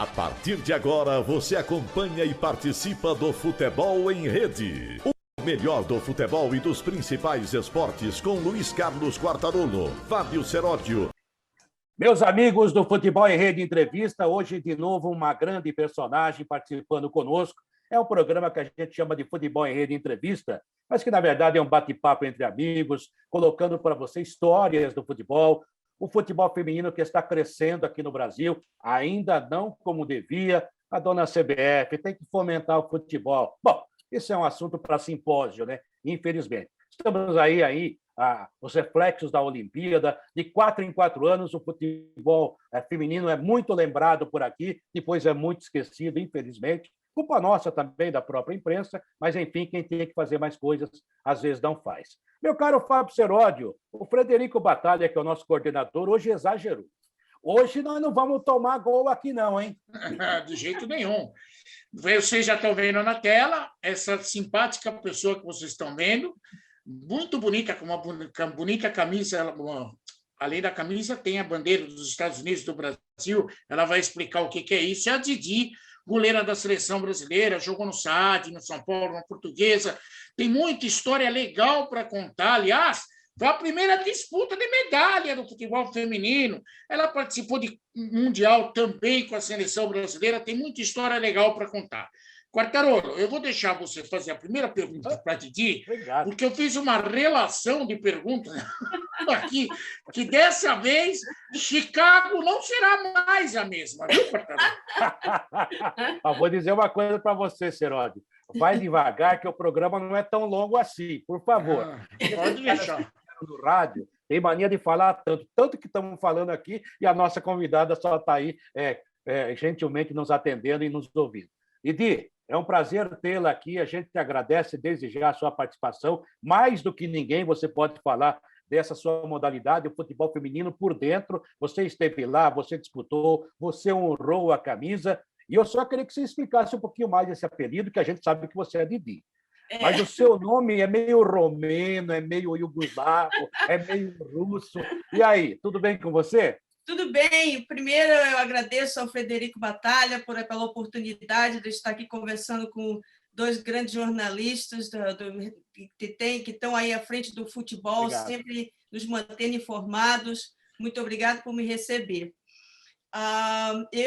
A partir de agora, você acompanha e participa do Futebol em Rede. O melhor do futebol e dos principais esportes com Luiz Carlos Quartarolo, Fábio Seródio. Meus amigos do Futebol em Rede Entrevista, hoje de novo uma grande personagem participando conosco. É um programa que a gente chama de Futebol em Rede Entrevista, mas que na verdade é um bate-papo entre amigos, colocando para você histórias do futebol, o futebol feminino que está crescendo aqui no Brasil, ainda não como devia. A dona CBF tem que fomentar o futebol. Bom, esse é um assunto para simpósio, né? Infelizmente. Estamos aí os reflexos da Olimpíada. De 4 em 4 anos, o futebol feminino é muito lembrado por aqui, depois é muito esquecido, infelizmente. Culpa nossa também, da própria imprensa, mas, enfim, quem tem que fazer mais coisas, às vezes não faz. Meu caro Fábio Seródio, o Frederico Batalha, que é o nosso coordenador, hoje exagerou. Hoje nós não vamos tomar gol aqui não, hein? De jeito nenhum. Vocês já estão vendo na tela essa simpática pessoa que vocês estão vendo, muito bonita, com uma bonita camisa. Além da camisa, tem a bandeira dos Estados Unidos, do Brasil. Ela vai explicar o que é isso. É a Didi, goleira da seleção brasileira, jogou no SAD, no São Paulo, na Portuguesa. Tem muita história legal para contar. Aliás, foi a primeira disputa de medalha do futebol feminino. Ela participou de Mundial também com a seleção brasileira. Tem muita história legal para contar. Quartarolo, eu vou deixar você fazer a primeira pergunta para a Didi, porque eu fiz uma relação de perguntas aqui, que dessa vez Chicago não será mais a mesma, viu, Quartarolo? Vou dizer uma coisa para você, Seródio. Vai devagar, que o programa não é tão longo assim, por favor. Pode deixar. No rádio, tem mania de falar tanto que estamos falando aqui, e a nossa convidada só está aí gentilmente nos atendendo e nos ouvindo. Didi, é um prazer tê-la aqui, a gente te agradece desde já a sua participação. Mais do que ninguém, você pode falar dessa sua modalidade, o futebol feminino por dentro. Você esteve lá, você disputou, você honrou a camisa, e eu só queria que você explicasse um pouquinho mais esse apelido, que a gente sabe que você é Didi. Mas o seu nome é meio romeno, é meio iugoslavo, é meio russo. E aí, tudo bem com você? Tudo bem. Primeiro, eu agradeço ao Frederico Batalha pela oportunidade de estar aqui conversando com dois grandes jornalistas que estão aí à frente do futebol, obrigado. Sempre nos mantendo informados. Muito obrigado por me receber.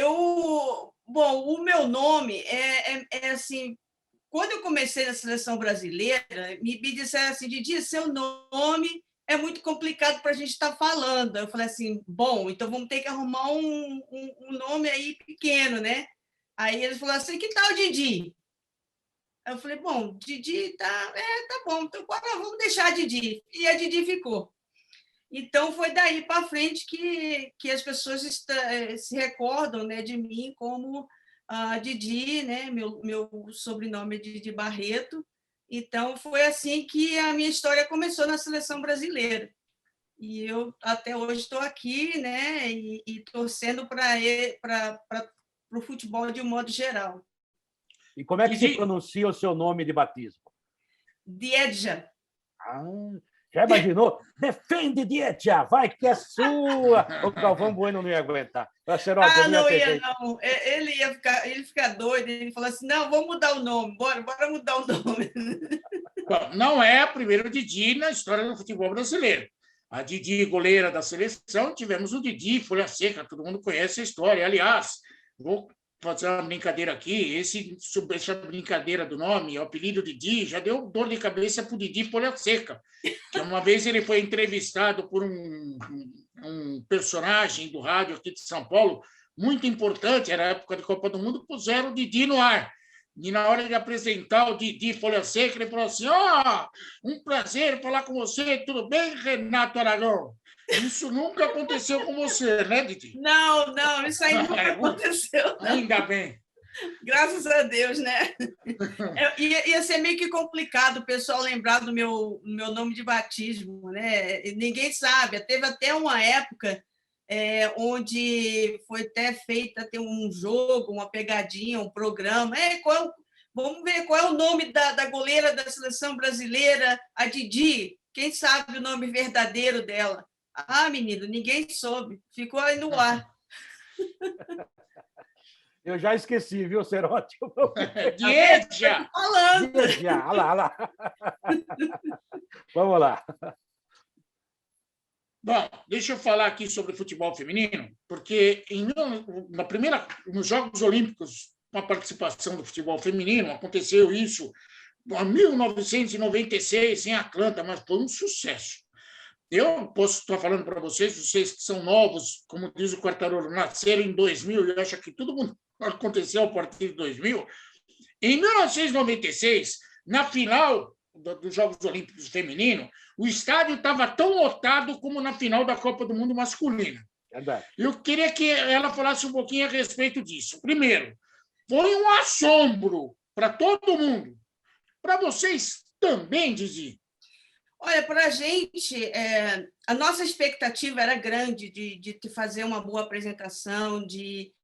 O meu nome é assim... Quando eu comecei na seleção brasileira, me disseram assim, Didi, seu nome é muito complicado para a gente estar falando. Eu falei assim, bom, então vamos ter que arrumar um nome aí pequeno, né? Aí eles falaram assim, que tal Didi? Eu falei, bom, Didi tá bom, então agora vamos deixar a Didi. E a Didi ficou. Então, foi daí para frente que as pessoas se recordam, né, de mim como Didi, né? Meu sobrenome é Didi Barreto. Então, foi assim que a minha história começou na seleção brasileira. E eu até hoje estou aqui, né? E torcendo para o futebol de um modo geral. E como é que se pronuncia o seu nome de batismo? Diedja. Já imaginou? Defende, Diedja, vai que é sua! O Galvão Bueno não ia aguentar. Não ia, não. Ele fica doido, ele falou assim, não, vamos mudar o nome, bora mudar o nome. Não é a primeira Didi na história do futebol brasileiro. A Didi, goleira da seleção, tivemos o Didi, Folha Seca, todo mundo conhece a história. Aliás, vou fazer uma brincadeira aqui, essa brincadeira do nome, o apelido Didi, já deu dor de cabeça para o Didi Folha Seca, que uma vez ele foi entrevistado por um personagem do rádio aqui de São Paulo, muito importante, era a época de Copa do Mundo, puseram o Didi no ar. E na hora de apresentar o Didi Folha Seca, ele falou assim, um prazer falar com você, tudo bem, Renato Aragão? Isso nunca aconteceu com você, né, Didi? Não, isso aí nunca aconteceu. Ainda bem. Graças a Deus, né? Ia ser meio que complicado o pessoal lembrar do meu nome de batismo, né? Ninguém sabe. Teve até uma época onde foi até feita um jogo, uma pegadinha, um programa. Vamos ver qual é o nome da goleira da seleção brasileira, a Didi. Quem sabe o nome verdadeiro dela? Menino, ninguém soube. Ficou aí no ar. Eu já esqueci, viu, Serotti? Dieja! Falando. Olha lá, olha lá. Vamos lá. Bom, deixa eu falar aqui sobre futebol feminino, porque nos Jogos Olímpicos, com a participação do futebol feminino, aconteceu isso em 1996, em Atlanta, mas foi um sucesso. Eu posso estar falando para vocês que são novos, como diz o Quartarolo, nasceram em 2000, eu acho que tudo mundo aconteceu a partir de 2000. Em 1996, na final dos Jogos Olímpicos Feminino, o estádio estava tão lotado como na final da Copa do Mundo masculina. Verdade. Eu queria que ela falasse um pouquinho a respeito disso. Primeiro, foi um assombro para todo mundo. Para vocês também, Didi? Olha, para a gente, a nossa expectativa era grande de fazer uma boa apresentação, de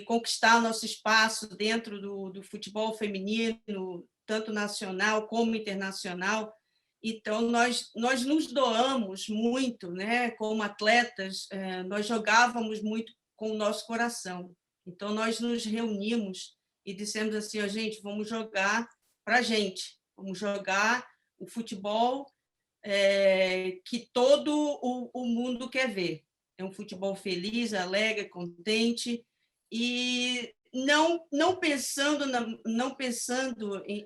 conquistar nosso espaço dentro do futebol feminino, tanto nacional como internacional. Então, nós nos doamos muito, né? Como atletas, nós jogávamos muito com o nosso coração. Então, nós nos reunimos e dissemos assim, gente, vamos jogar para a gente, vamos jogar o futebol que todo o mundo quer ver. É um futebol feliz, alegre, contente, e não pensando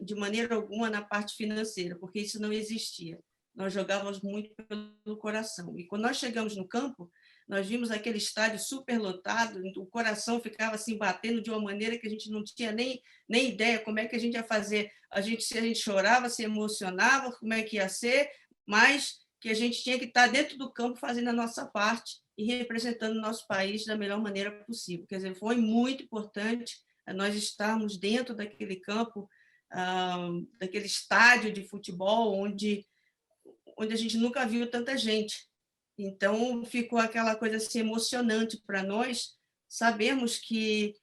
de maneira alguma na parte financeira, porque isso não existia. Nós jogávamos muito pelo coração. E quando nós chegamos no campo, nós vimos aquele estádio superlotado, o coração ficava assim batendo de uma maneira que a gente não tinha nem ideia como é que a gente ia fazer. Se a gente chorava, se emocionava, como é que ia ser, mas que a gente tinha que estar dentro do campo fazendo a nossa parte e representando o nosso país da melhor maneira possível. Quer dizer, foi muito importante nós estarmos dentro daquele campo, daquele estádio de futebol, onde a gente nunca viu tanta gente. Então, ficou aquela coisa assim, emocionante para nós sabermos que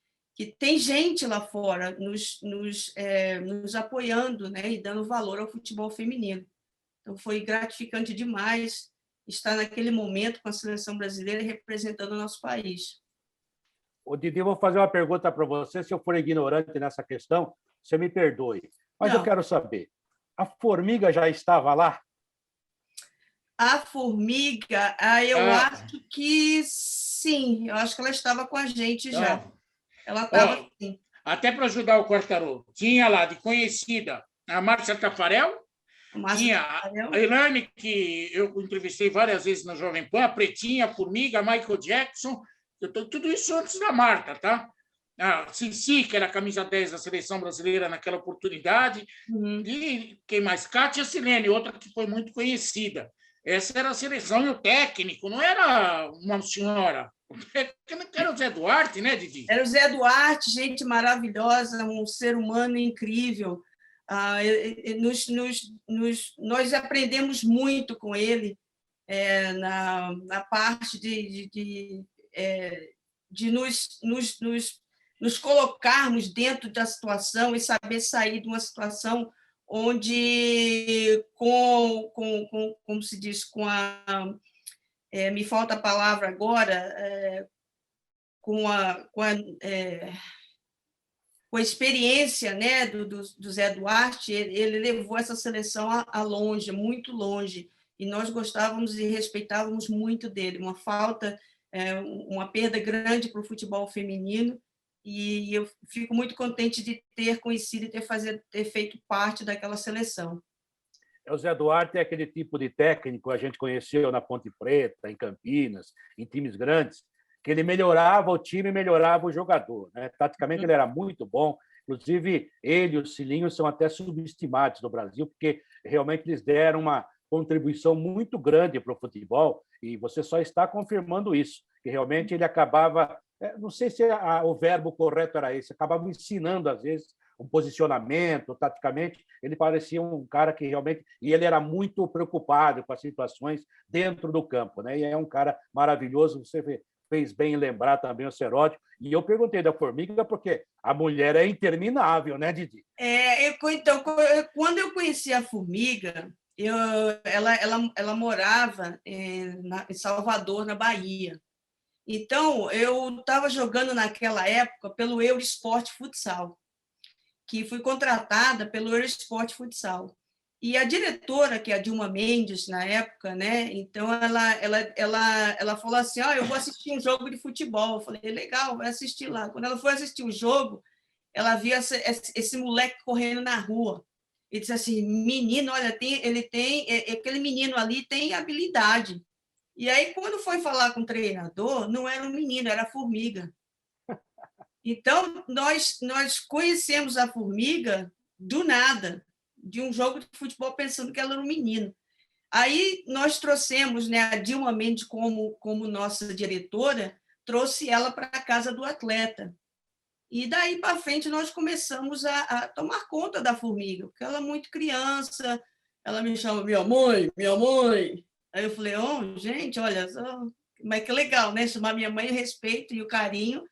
tem gente lá fora nos apoiando, né, e dando valor ao futebol feminino. Então, foi gratificante demais estar naquele momento com a seleção brasileira representando o nosso país. Ô, Didi, eu vou fazer uma pergunta para você. Se eu for ignorante nessa questão, você me perdoe. Mas eu quero saber, a Formiga já estava lá? A Formiga, eu acho que sim. Eu acho que ela estava com a gente já. Ela estava sim. Até para ajudar o Quartarolo, tinha lá de conhecida a Márcia Tafarel, tinha a Elaine, que eu entrevistei várias vezes na Jovem Pan, a Pretinha, a Formiga, a Michael Jackson, tudo isso antes da Marta, tá? A Cici, que era a camisa 10 da seleção brasileira naquela oportunidade, e quem mais? Kátia Silene, outra que foi muito conhecida. Essa era a seleção e o técnico, não era uma senhora. Era o Zé Duarte, né, Didi? Era o Zé Duarte, gente maravilhosa, um ser humano incrível. Nós aprendemos muito com ele na parte de nos colocarmos dentro da situação e saber sair de uma situação onde, como se diz, me falta a palavra agora, com a experiência, né, do Zé Duarte, ele levou essa seleção a longe, muito longe, e nós gostávamos e respeitávamos muito dele. Uma perda grande para o futebol feminino, e eu fico muito contente de ter conhecido e ter feito parte daquela seleção. O Zé Duarte é aquele tipo de técnico que a gente conheceu na Ponte Preta, em Campinas, em times grandes, que ele melhorava o time e melhorava o jogador, né? Taticamente, ele era muito bom. Inclusive, ele e o Cilinho são até subestimados no Brasil, porque realmente eles deram uma contribuição muito grande para o futebol, e você só está confirmando isso, que realmente ele acabava, não sei se o verbo correto era esse, acabava ensinando, às vezes, um posicionamento, taticamente, ele parecia um cara que realmente... E ele era muito preocupado com as situações dentro do campo, né? E é um cara maravilhoso, você fez bem em lembrar também o Serotti. E eu perguntei da Formiga porque a mulher é interminável, né, Didi? Então, quando eu conheci a Formiga, ela morava em Salvador, na Bahia. Então, eu estava jogando naquela época pelo Eurosport Futsal, que fui contratada pelo Eurosport Futsal. E a diretora, que é a Dilma Mendes, na época, né? Então, ela falou assim, eu vou assistir um jogo de futebol. Eu falei, legal, vai assistir lá. Quando ela foi assistir o jogo, ela viu esse moleque correndo na rua. E disse assim, menino, olha, aquele menino ali tem habilidade. E aí, quando foi falar com o treinador, não era um menino, era a formiga. Então, nós conhecemos a formiga do nada, de um jogo de futebol, pensando que ela era um menino. Aí, nós trouxemos, né, a Dilma Mendes como nossa diretora, trouxe ela para a casa do atleta. E daí para frente nós começamos a tomar conta da formiga, porque ela é muito criança, ela me chama minha mãe, minha mãe. Aí eu falei, gente, olha, mas que legal, né? Chamar minha mãe, o respeito e o carinho.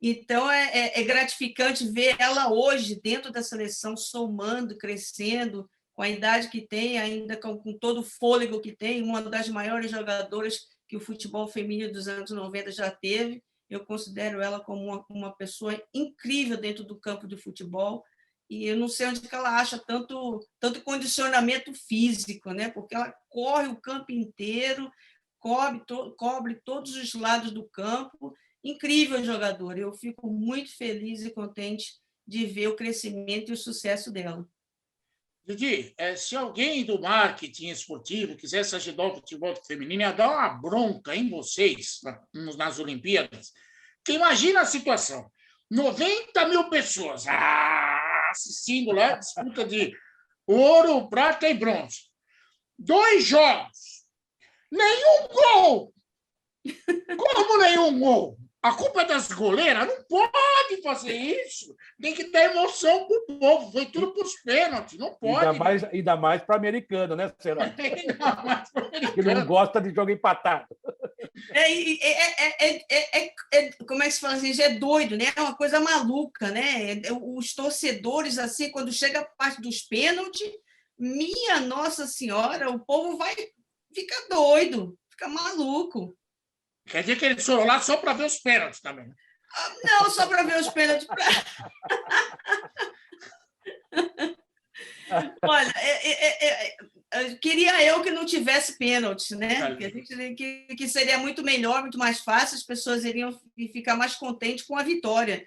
Então é gratificante ver ela hoje dentro da seleção, somando, crescendo, com a idade que tem, ainda com todo o fôlego que tem, uma das maiores jogadoras que o futebol feminino dos anos 90 já teve. Eu considero ela como uma pessoa incrível dentro do campo de futebol, e eu não sei onde que ela acha tanto condicionamento físico, né? Porque ela corre o campo inteiro, cobre todos os lados do campo. Incrível jogadora. Eu fico muito feliz e contente de ver o crescimento e o sucesso dela. Didi, se alguém do marketing esportivo quisesse ajudar o futebol feminino, ia dar uma bronca em vocês nas Olimpíadas. Porque imagina a situação: 90 mil pessoas assistindo lá, disputa de ouro, prata e bronze. 2 jogos, nenhum gol! Como nenhum gol? A culpa é das goleiras? Não pode fazer isso. Tem que dar emoção para o povo. Foi tudo para os pênaltis. Não pode. Ainda mais para americano, né, será? Ainda mais para americano. Que não gosta de jogo empatado. Como é que se fala assim? É doido, né? É uma coisa maluca, né? Os torcedores, assim, quando chega a parte dos pênaltis, minha Nossa Senhora, o povo vai ficar doido, fica maluco. Quer dizer que eles foram lá só para ver os pênaltis também. Não, só para ver os pênaltis. Olha, queria eu que não tivesse pênaltis, né? Que seria muito melhor, muito mais fácil, as pessoas iriam ficar mais contentes com a vitória,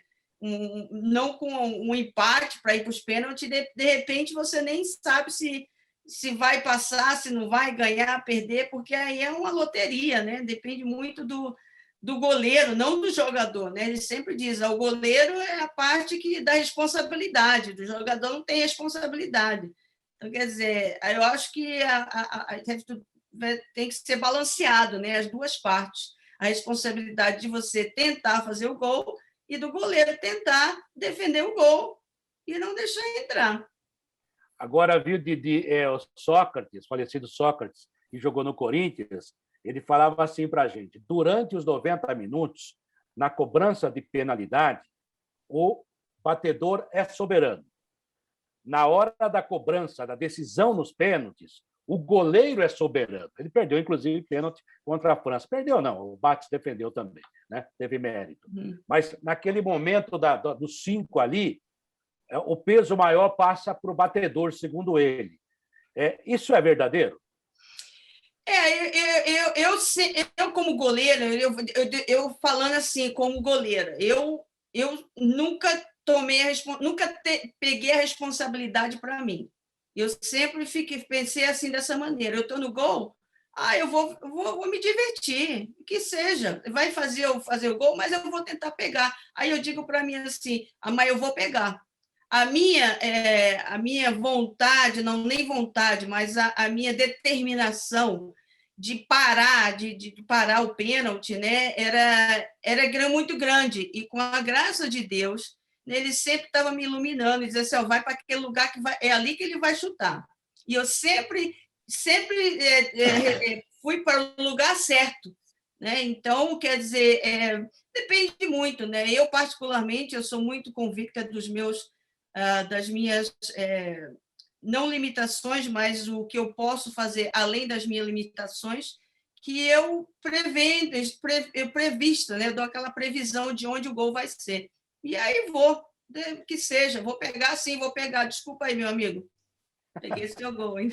não com um empate para ir para os pênaltis. De repente, você nem sabe se vai passar, se não vai ganhar, perder, porque aí é uma loteria, né? Depende muito do goleiro, não do jogador, né? Ele sempre diz, o goleiro é a parte da responsabilidade, do jogador não tem responsabilidade. Então, quer dizer, eu acho que tem que ser balanceado, né? As duas partes. A responsabilidade de você tentar fazer o gol e do goleiro tentar defender o gol e não deixar entrar. Agora, viu, Didi, o Sócrates, falecido Sócrates, que jogou no Corinthians, ele falava assim para a gente: durante os 90 minutos, na cobrança de penalidade, o batedor é soberano. Na hora da cobrança, da decisão nos pênaltis, o goleiro é soberano. Ele perdeu, inclusive, pênalti contra a França. Perdeu, não, o Bates defendeu também, né? Teve mérito. Mas, naquele momento dos 5 ali, o peso maior passa para o batedor, segundo ele. Isso é verdadeiro? Eu como goleira, eu falando assim, como goleira, eu nunca peguei a responsabilidade para mim. Eu sempre pensei assim, dessa maneira. Eu estou no gol, eu vou me divertir, que seja. Vai fazer o gol, mas eu vou tentar pegar. Aí eu digo para mim assim, mas eu vou pegar. A minha vontade, não nem vontade, mas a minha determinação de parar, de parar o pênalti, né, era muito grande. E com a graça de Deus, ele sempre estava me iluminando, e dizia assim, vai para aquele lugar que é ali que ele vai chutar. E eu sempre fui para o lugar certo, né? Então, quer dizer, depende muito, né? Eu, particularmente, eu sou muito convicta das minhas não limitações, mas o que eu posso fazer além das minhas limitações, que eu prevista, né? Eu dou aquela previsão de onde o gol vai ser. E aí vou, que seja, vou pegar sim, vou pegar. Desculpa aí, meu amigo. Peguei seu gol, hein?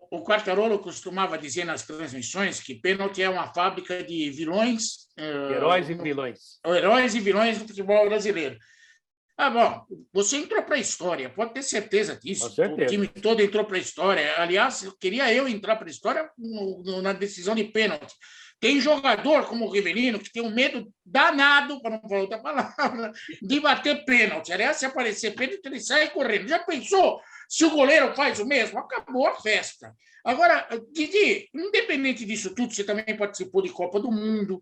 O Quartarolo costumava dizer nas transmissões que pênalti é uma fábrica de vilões. Heróis e vilões. Heróis e vilões do futebol brasileiro. Bom, você entrou para a história, pode ter certeza disso. Com certeza. O time todo entrou para a história. Aliás, queria eu entrar para a história na decisão de pênalti. Tem jogador como o Rivelino que tem um medo danado, para não falar outra palavra, de bater pênalti. Aliás, se aparecer pênalti, ele sai correndo. Já pensou? Se o goleiro faz o mesmo, acabou a festa. Agora, Didi, independente disso tudo, você também participou de Copa do Mundo.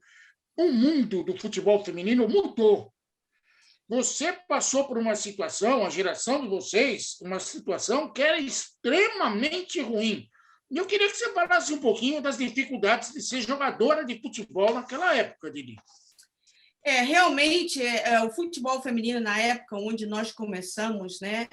O mundo do futebol feminino mudou. Você passou por uma situação, a geração de vocês, uma situação que era extremamente ruim. E eu queria que você falasse um pouquinho das dificuldades de ser jogadora de futebol naquela época, Didi. Realmente, o futebol feminino, na época onde nós começamos, né,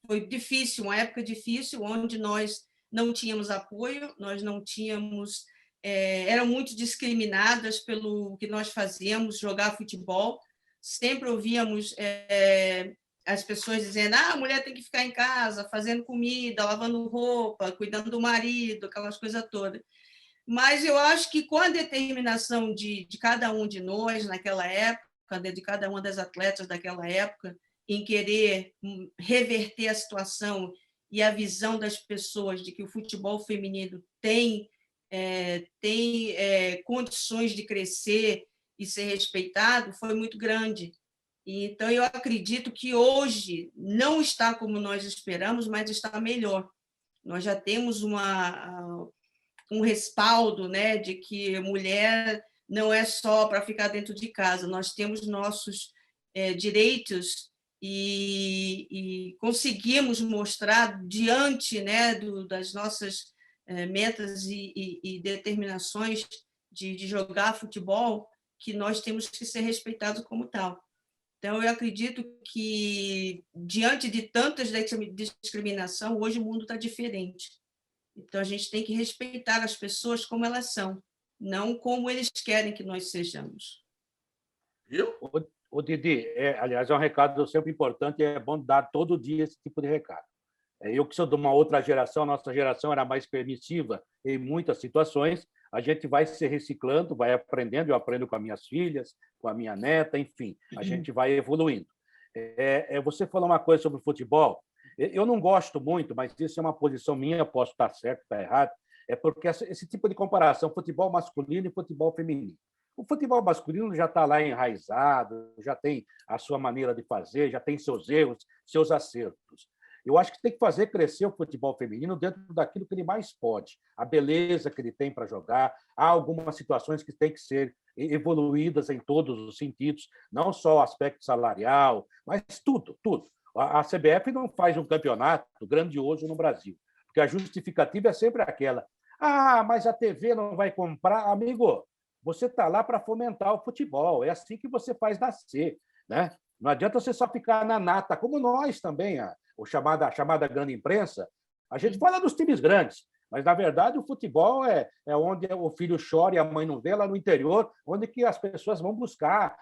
foi difícil, uma época difícil, onde nós não tínhamos apoio, nós não tínhamos... eram muito discriminadas pelo que nós fazíamos, jogar futebol. Sempre ouvíamos as pessoas dizendo: a mulher tem que ficar em casa, fazendo comida, lavando roupa, cuidando do marido, aquelas coisas todas. Mas eu acho que com a determinação de cada um de nós naquela época, de cada uma das atletas daquela época, em querer reverter a situação e a visão das pessoas de que o futebol feminino tem condições de crescer e ser respeitado, foi muito grande. Então, eu acredito que hoje não está como nós esperamos, mas está melhor. Nós já temos um respaldo, né, de que mulher não é só para ficar dentro de casa, nós temos nossos direitos e conseguimos mostrar diante, né, das nossas metas e determinações de jogar futebol, que nós temos que ser respeitados como tal. Então, eu acredito que, diante de tantas discriminação, hoje o mundo está diferente. Então, a gente tem que respeitar as pessoas como elas são, não como eles querem que nós sejamos. O Didi, aliás, é um recado sempre importante, é bom dar todo dia esse tipo de recado. Eu que sou de uma outra geração, nossa geração era mais permissiva em muitas situações, a gente vai se reciclando, vai aprendendo, eu aprendo com as minhas filhas, com a minha neta, enfim, a gente vai evoluindo. Você falou uma coisa sobre o futebol, eu não gosto muito, mas isso é uma posição minha, posso estar certo, estar errado, porque esse tipo de comparação, futebol masculino e futebol feminino. O futebol masculino já está lá enraizado, já tem a sua maneira de fazer, já tem seus erros, seus acertos. Eu acho que tem que fazer crescer o futebol feminino dentro daquilo que ele mais pode, a beleza que ele tem para jogar. Há algumas situações que têm que ser evoluídas em todos os sentidos, não só o aspecto salarial, mas tudo, tudo. A CBF não faz um campeonato grandioso no Brasil, porque a justificativa é sempre aquela: mas a TV não vai comprar. Amigo, você está lá para fomentar o futebol, é assim que você faz nascer, né? Não adianta você só ficar na nata, como nós também, a chamada grande imprensa. A gente fala dos times grandes, mas, na verdade, o futebol é onde o filho chora e a mãe não vê, lá no interior, onde que as pessoas vão buscar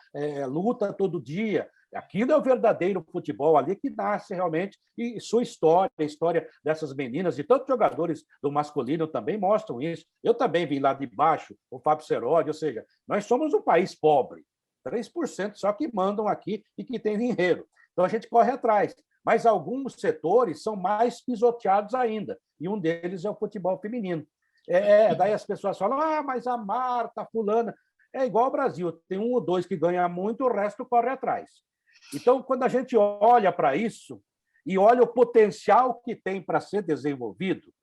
luta todo dia. Aquilo é o verdadeiro futebol, ali que nasce realmente, e sua história, a história dessas meninas, e tantos jogadores do masculino também mostram isso. Eu também vim lá de baixo, o Fábio Serodi, ou seja, nós somos um país pobre, 3% só que mandam aqui e que tem dinheiro. Então, a gente corre atrás. Mas alguns setores são mais pisoteados ainda, e um deles é o futebol feminino. Daí as pessoas falam: mas a Marta, a fulana... É igual ao Brasil, tem um ou dois que ganham muito, o resto corre atrás. Então, quando a gente olha para isso e olha o potencial que tem para ser desenvolvido,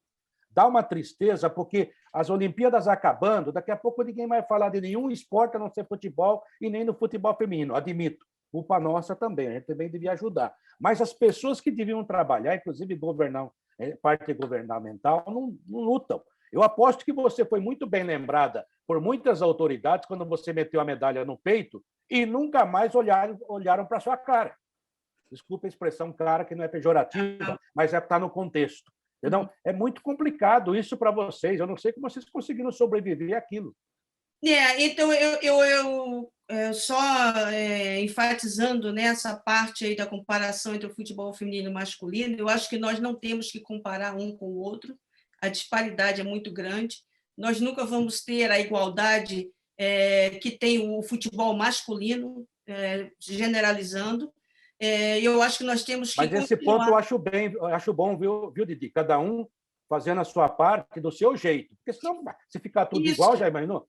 dá uma tristeza, porque as Olimpíadas acabando, daqui a pouco ninguém vai falar de nenhum esporte a não ser futebol e nem no futebol feminino, admito. Culpa nossa também, a gente também devia ajudar. Mas as pessoas que deviam trabalhar, inclusive parte governamental, não lutam. Eu aposto que você foi muito bem lembrada por muitas autoridades quando você meteu a medalha no peito e nunca mais olharam para a sua cara. Desculpa a expressão cara, que não é pejorativa, mas está no contexto. Entendeu? É muito complicado isso para vocês. Eu não sei como vocês conseguiram sobreviver àquilo. Então, eu só enfatizando nessa parte aí da comparação entre o futebol feminino e masculino, eu acho que nós não temos que comparar um com o outro, a disparidade é muito grande, nós nunca vamos ter a igualdade que tem o futebol masculino, generalizando, eu acho que nós temos que Mas esse ponto eu acho bom, viu, Didi? Cada um fazendo a sua parte do seu jeito, porque senão, se ficar tudo igual, já imaginou?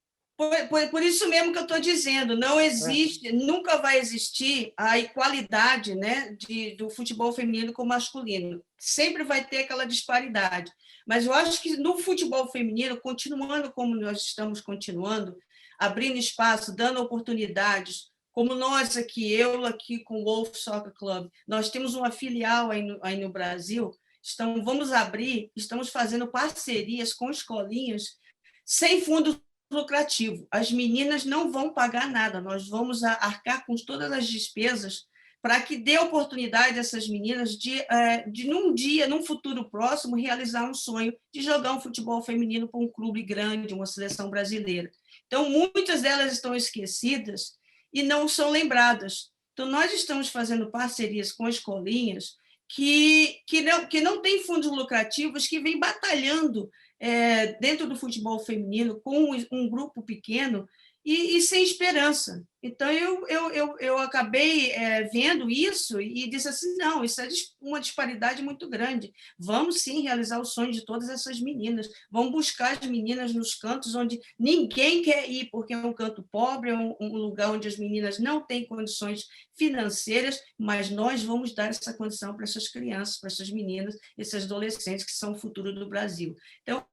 Por isso mesmo que eu estou dizendo, não existe, nunca vai existir a igualdade, né, do futebol feminino com o masculino. Sempre vai ter aquela disparidade. Mas eu acho que no futebol feminino, continuando como nós estamos continuando, abrindo espaço, dando oportunidades, como nós aqui, eu aqui com o Wolf Soccer Club, nós temos uma filial aí no Brasil, estamos fazendo parcerias com escolinhas sem fundo lucrativo. As meninas não vão pagar nada, nós vamos arcar com todas as despesas para que dê oportunidade a essas meninas de num futuro próximo, realizar um sonho de jogar um futebol feminino para um clube grande, uma seleção brasileira. Então, muitas delas estão esquecidas e não são lembradas. Então, nós estamos fazendo parcerias com escolinhas que não têm fundos lucrativos, que vêm batalhando dentro do futebol feminino, com um grupo pequeno e sem esperança. Então, eu acabei vendo isso e disse assim, não, isso é uma disparidade muito grande. Vamos, sim, realizar o sonho de todas essas meninas. Vamos buscar as meninas nos cantos onde ninguém quer ir, porque é um canto pobre, é um lugar onde as meninas não têm condições financeiras, mas nós vamos dar essa condição para essas crianças, para essas meninas, esses adolescentes que são o futuro do Brasil. Então,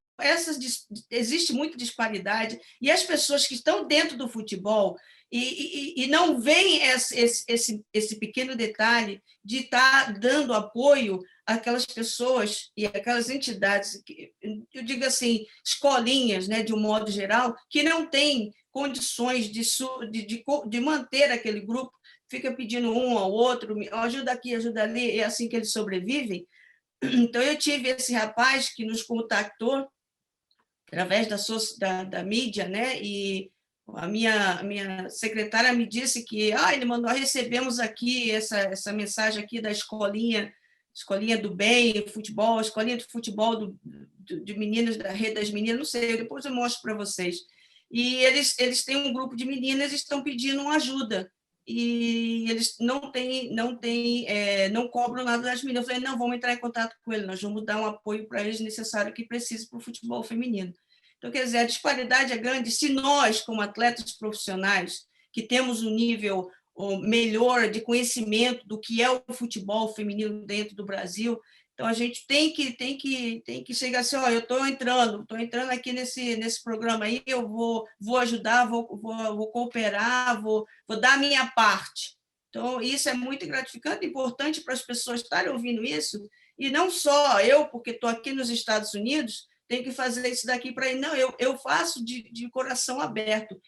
existe muita disparidade e as pessoas que estão dentro do futebol e não veem esse pequeno detalhe de estar dando apoio àquelas pessoas e aquelas entidades, eu digo assim, escolinhas, né, de um modo geral, que não têm condições de manter aquele grupo, fica pedindo um ao outro, ajuda aqui, ajuda ali, é assim que eles sobrevivem. Então, eu tive esse rapaz que nos contactou através da mídia, né? E a minha secretária me disse que nós recebemos aqui essa mensagem aqui da escolinha do bem, futebol, escolinha de futebol de meninas, da rede das meninas, não sei, depois eu mostro para vocês. E eles têm um grupo de meninas e estão pedindo uma ajuda. E eles não cobram nada das meninas. Eu falei, não, vamos entrar em contato com eles, nós vamos dar um apoio para eles necessário que precisa para o futebol feminino. Então, quer dizer, a disparidade é grande. Se nós, como atletas profissionais, que temos um nível melhor de conhecimento do que é o futebol feminino dentro do Brasil, então a gente tem que chegar assim, eu estou entrando aqui nesse programa aí, eu vou ajudar, vou cooperar, vou dar a minha parte. Então, isso é muito gratificante, importante para as pessoas estarem ouvindo isso, e não só eu, porque estou aqui nos Estados Unidos, tenho que fazer isso daqui para ele. Não, eu faço de coração aberto.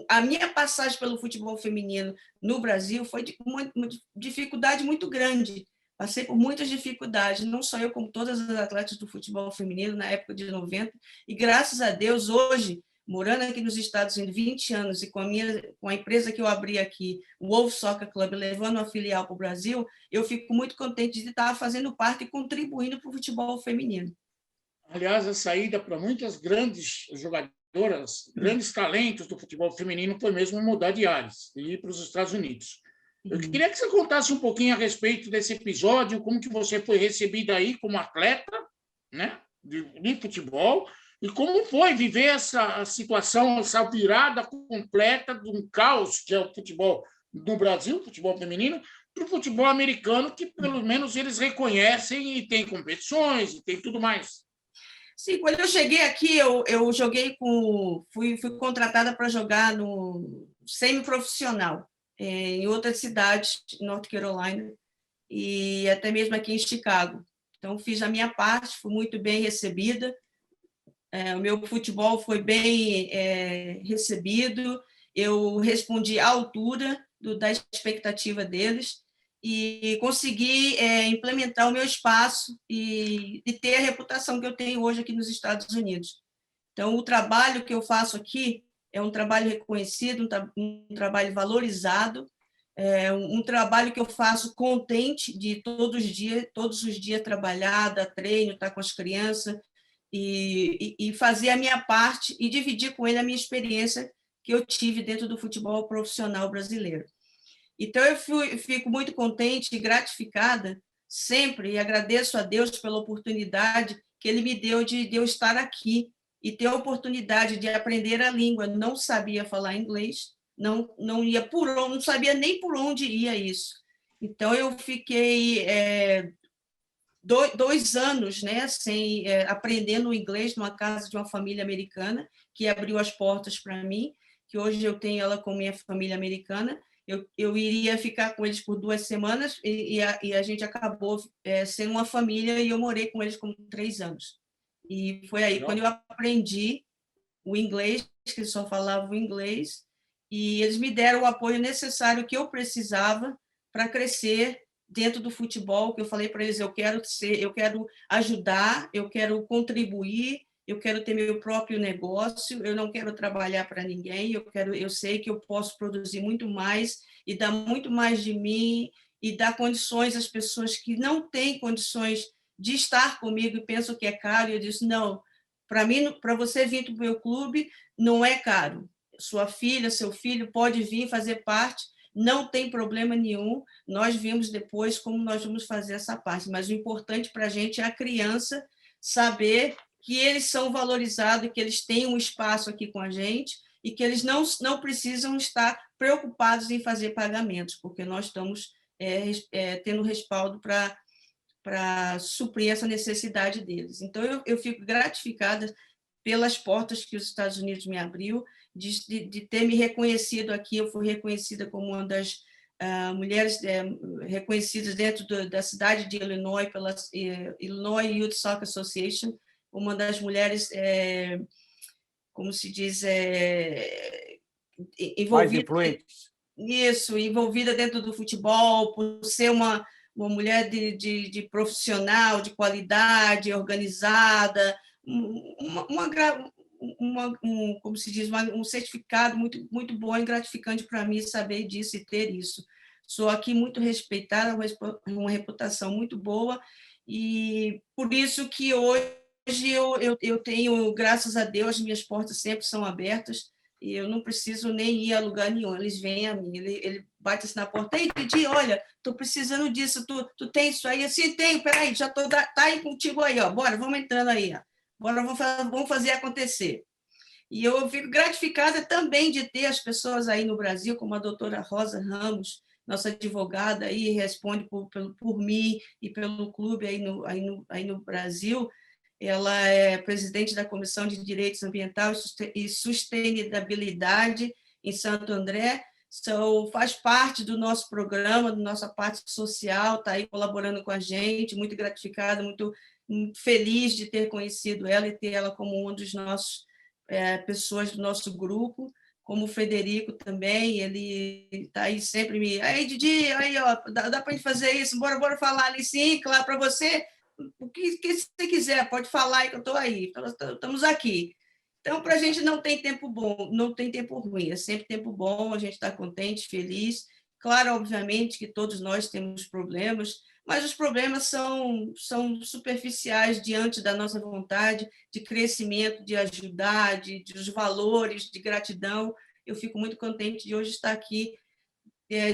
A minha passagem pelo futebol feminino no Brasil foi de uma dificuldade muito grande. Passei por muitas dificuldades, não só eu, como todas as atletas do futebol feminino na época de 90, e graças a Deus, hoje, morando aqui nos Estados Unidos 20 anos e com a empresa que eu abri aqui, o Wolf Soccer Club, levando a filial para o Brasil, eu fico muito contente de estar fazendo parte e contribuindo para o futebol feminino. Aliás, a saída para muitas grandes jogadoras, grandes talentos do futebol feminino foi mesmo mudar de áreas e ir para os Estados Unidos. Eu queria que você contasse um pouquinho a respeito desse episódio, como que você foi recebida aí como atleta, né, de futebol, e como foi viver essa situação, essa virada completa de um caos que é o futebol no Brasil, futebol feminino, para o futebol americano, que pelo menos eles reconhecem e tem competições e tem tudo mais. Sim, quando eu cheguei aqui, eu joguei fui contratada para jogar no semi-profissional, em outras cidades, North Carolina, e até mesmo aqui em Chicago. Então, fiz a minha parte, fui muito bem recebida, o meu futebol foi bem recebido, eu respondi à altura da expectativa deles, e conseguir implementar o meu espaço e ter a reputação que eu tenho hoje aqui nos Estados Unidos. Então, o trabalho que eu faço aqui é um trabalho reconhecido, um trabalho valorizado, um trabalho que eu faço contente de todos os dias trabalhar, dar treino, estar com as crianças e fazer a minha parte e dividir com ele a minha experiência que eu tive dentro do futebol profissional brasileiro. Então, eu fico muito contente e gratificada sempre e agradeço a Deus pela oportunidade que Ele me deu de eu estar aqui e ter a oportunidade de aprender a língua. Não sabia falar inglês, não sabia nem por onde ia isso. Então, eu fiquei 2 anos, né, aprendendo inglês numa casa de uma família americana que abriu as portas para mim, que hoje eu tenho ela com minha família americana. Eu iria ficar com eles por 2 semanas e a gente acabou sendo uma família e eu morei com eles por 3 anos. E foi aí quando eu aprendi o inglês, que eles só falavam inglês, e eles me deram o apoio necessário que eu precisava para crescer dentro do futebol, que eu falei para eles, eu quero ajudar, eu quero contribuir, eu quero ter meu próprio negócio, eu não quero trabalhar para ninguém, eu sei que eu posso produzir muito mais e dar muito mais de mim e dar condições às pessoas que não têm condições de estar comigo e pensam que é caro. Eu disse, não, para mim, para você vir para o meu clube, não é caro. Sua filha, seu filho pode vir fazer parte, não tem problema nenhum, nós vimos depois como nós vamos fazer essa parte, mas o importante para a gente é a criança saber que eles são valorizados, que eles têm um espaço aqui com a gente e que eles não precisam estar preocupados em fazer pagamentos, porque nós estamos tendo respaldo para suprir essa necessidade deles. Então, eu fico gratificada pelas portas que os Estados Unidos me abriu, de ter me reconhecido aqui. Eu fui reconhecida como uma das mulheres reconhecidas dentro da cidade de Illinois, pela Illinois Youth Soccer Association, uma das mulheres, como se diz, envolvida dentro do futebol, por ser uma mulher de profissional, de qualidade, organizada, como se diz, um certificado muito, muito bom e gratificante para mim saber disso e ter isso. Sou aqui muito respeitada, uma reputação muito boa, e por isso que hoje eu tenho, graças a Deus, minhas portas sempre são abertas e eu não preciso nem ir a lugar nenhum, eles vêm a mim, ele bate assim na porta, ei, Didi, olha, estou precisando disso, tu tem isso aí? Assim, tenho, peraí, já tá aí contigo aí, ó, bora, vamos entrando aí, ó. Bora, vamos fazer acontecer. E eu fico gratificada também de ter as pessoas aí no Brasil, como a doutora Rosa Ramos, nossa advogada, aí responde por mim e pelo clube aí no Brasil. Ela é presidente da Comissão de Direitos Ambientais e Sustentabilidade em Santo André, faz parte do nosso programa, da nossa parte social, está aí colaborando com a gente, muito gratificada, muito feliz de ter conhecido ela e ter ela como uma dos nossos pessoas do nosso grupo, como o Frederico também, ele está aí sempre aí, Didi, aí, ó, dá para a gente fazer isso, bora falar ali, sim, claro, para você, o que você quiser, pode falar aí que eu estou aí, estamos aqui. Então, para a gente não tem tempo bom, não tem tempo ruim, é sempre tempo bom, a gente está contente, feliz. Claro, obviamente, que todos nós temos problemas, mas os problemas são superficiais diante da nossa vontade de crescimento, de ajudar, dos valores, de gratidão. Eu fico muito contente de hoje estar aqui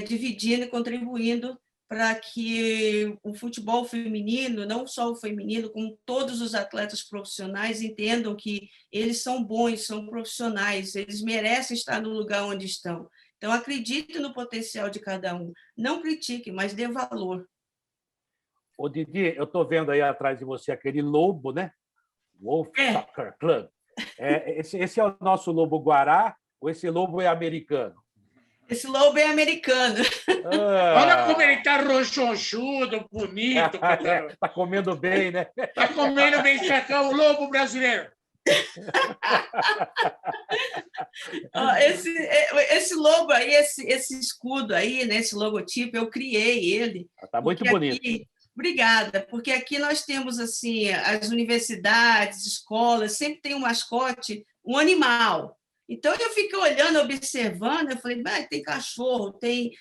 dividindo e contribuindo para que o futebol feminino, não só o feminino, como todos os atletas profissionais entendam que eles são bons, são profissionais, eles merecem estar no lugar onde estão. Então, acredite no potencial de cada um. Não critique, mas dê valor. Ô, Didi, eu estou vendo aí atrás de você aquele lobo, né? Wolf Soccer Club. Esse é o nosso lobo-guará ou esse lobo é americano? Esse lobo é americano. Olha como ele está roxonchudo, bonito. Está comendo bem, né? Está comendo bem, o lobo brasileiro. Esse logo aí, esse escudo aí, né, esse logotipo, eu criei ele. Está muito bonito. Obrigada, porque aqui nós temos assim as universidades, escolas, sempre tem um mascote, um animal. Então eu fiquei olhando, observando, eu falei, tem cachorro, tem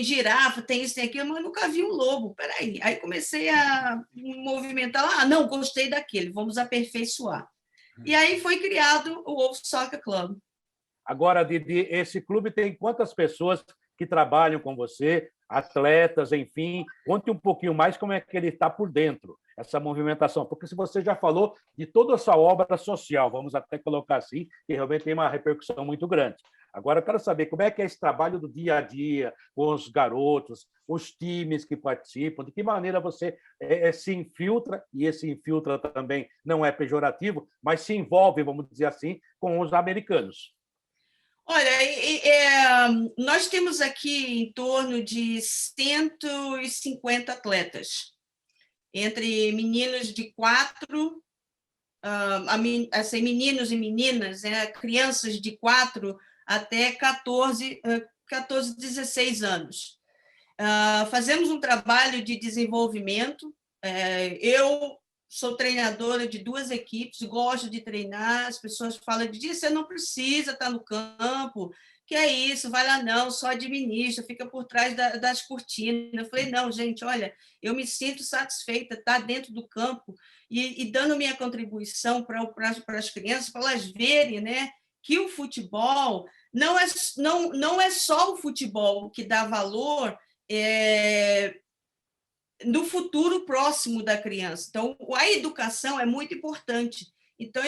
girafa, tem isso, tem aquilo, mas eu nunca vi um lobo. Peraí. Aí comecei a movimentar, não, gostei daquele, vamos aperfeiçoar. E aí foi criado o Wolf Soccer Club. Agora, Didi, esse clube tem quantas pessoas que trabalham com você, atletas, enfim? Conte um pouquinho mais como é que ele está por dentro, essa movimentação. Porque se você já falou de toda a sua obra social, vamos até colocar assim, que realmente tem uma repercussão muito grande. Agora, eu quero saber como é que é esse trabalho do dia a dia com os garotos, os times que participam, de que maneira você se infiltra, e esse infiltra também não é pejorativo, mas se envolve, vamos dizer assim, com os americanos. Olha, nós temos aqui em torno de 150 atletas, entre meninos de 4, meninos e meninas, crianças de 4 até 14, 16 anos. Fazemos um trabalho de desenvolvimento. Eu sou treinadora de 2 equipes, gosto de treinar, as pessoas falam de você não precisa estar no campo, que é isso, vai lá não, só administra, fica por trás das cortinas. Eu falei, não, gente, olha, eu me sinto satisfeita estar dentro do campo e dando minha contribuição para as crianças, para elas verem, né, que o futebol não é só o futebol que dá valor no futuro próximo da criança. Então, a educação é muito importante. Então,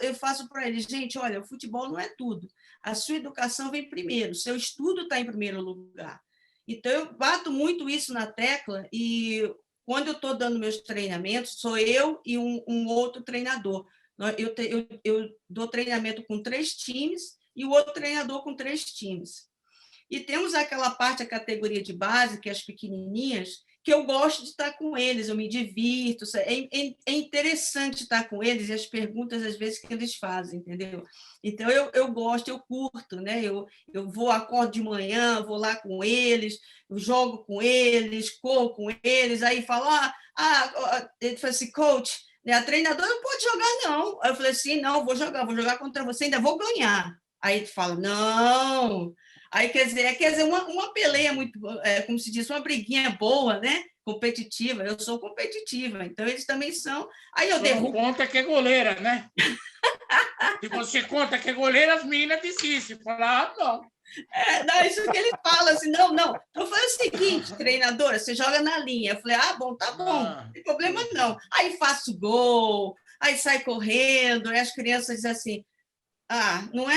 eu faço para eles, gente, olha, o futebol não é tudo. A sua educação vem primeiro, o seu estudo está em primeiro lugar. Então, eu bato muito isso na tecla e quando eu estou dando meus treinamentos, sou eu e um outro treinador. Eu dou treinamento com 3 times e o outro treinador com 3 times. E temos aquela parte, a categoria de base, que é as pequenininhas, que eu gosto de estar com eles, eu me divirto, é interessante estar com eles e as perguntas, às vezes, que eles fazem, entendeu? Então, eu gosto, eu curto, né? Eu acordo de manhã, vou lá com eles, eu jogo com eles, corro com eles, aí falo, ele fala assim, coach, a treinadora não pode jogar, não. Aí eu falei assim, não, vou jogar contra você, ainda vou ganhar. Aí ele fala, não... Aí, quer dizer uma peleia muito, como se diz, uma briguinha boa, né? Competitiva. Eu sou competitiva, então eles também são. Aí eu derrubo. Não conta que é goleira, né? Se você conta que é goleira, as meninas desistem. Falam, não. Não, isso que ele fala, assim, não. Então, foi o seguinte, treinadora, você joga na linha. Eu falei, bom, tá bom, não tem problema não. Aí faço gol, aí sai correndo, aí as crianças dizem assim, não,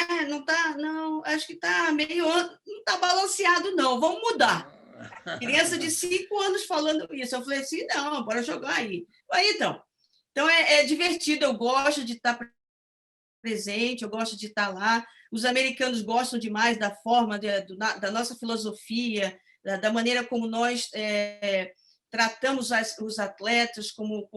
acho que está meio, não está balanceado, não, vamos mudar. Criança de 5 anos falando isso. Eu falei assim, não, bora jogar aí. Aí, então é divertido, eu gosto de estar presente, eu gosto de estar lá. Os americanos gostam demais da forma, da nossa filosofia, da maneira como nós tratamos os atletas, como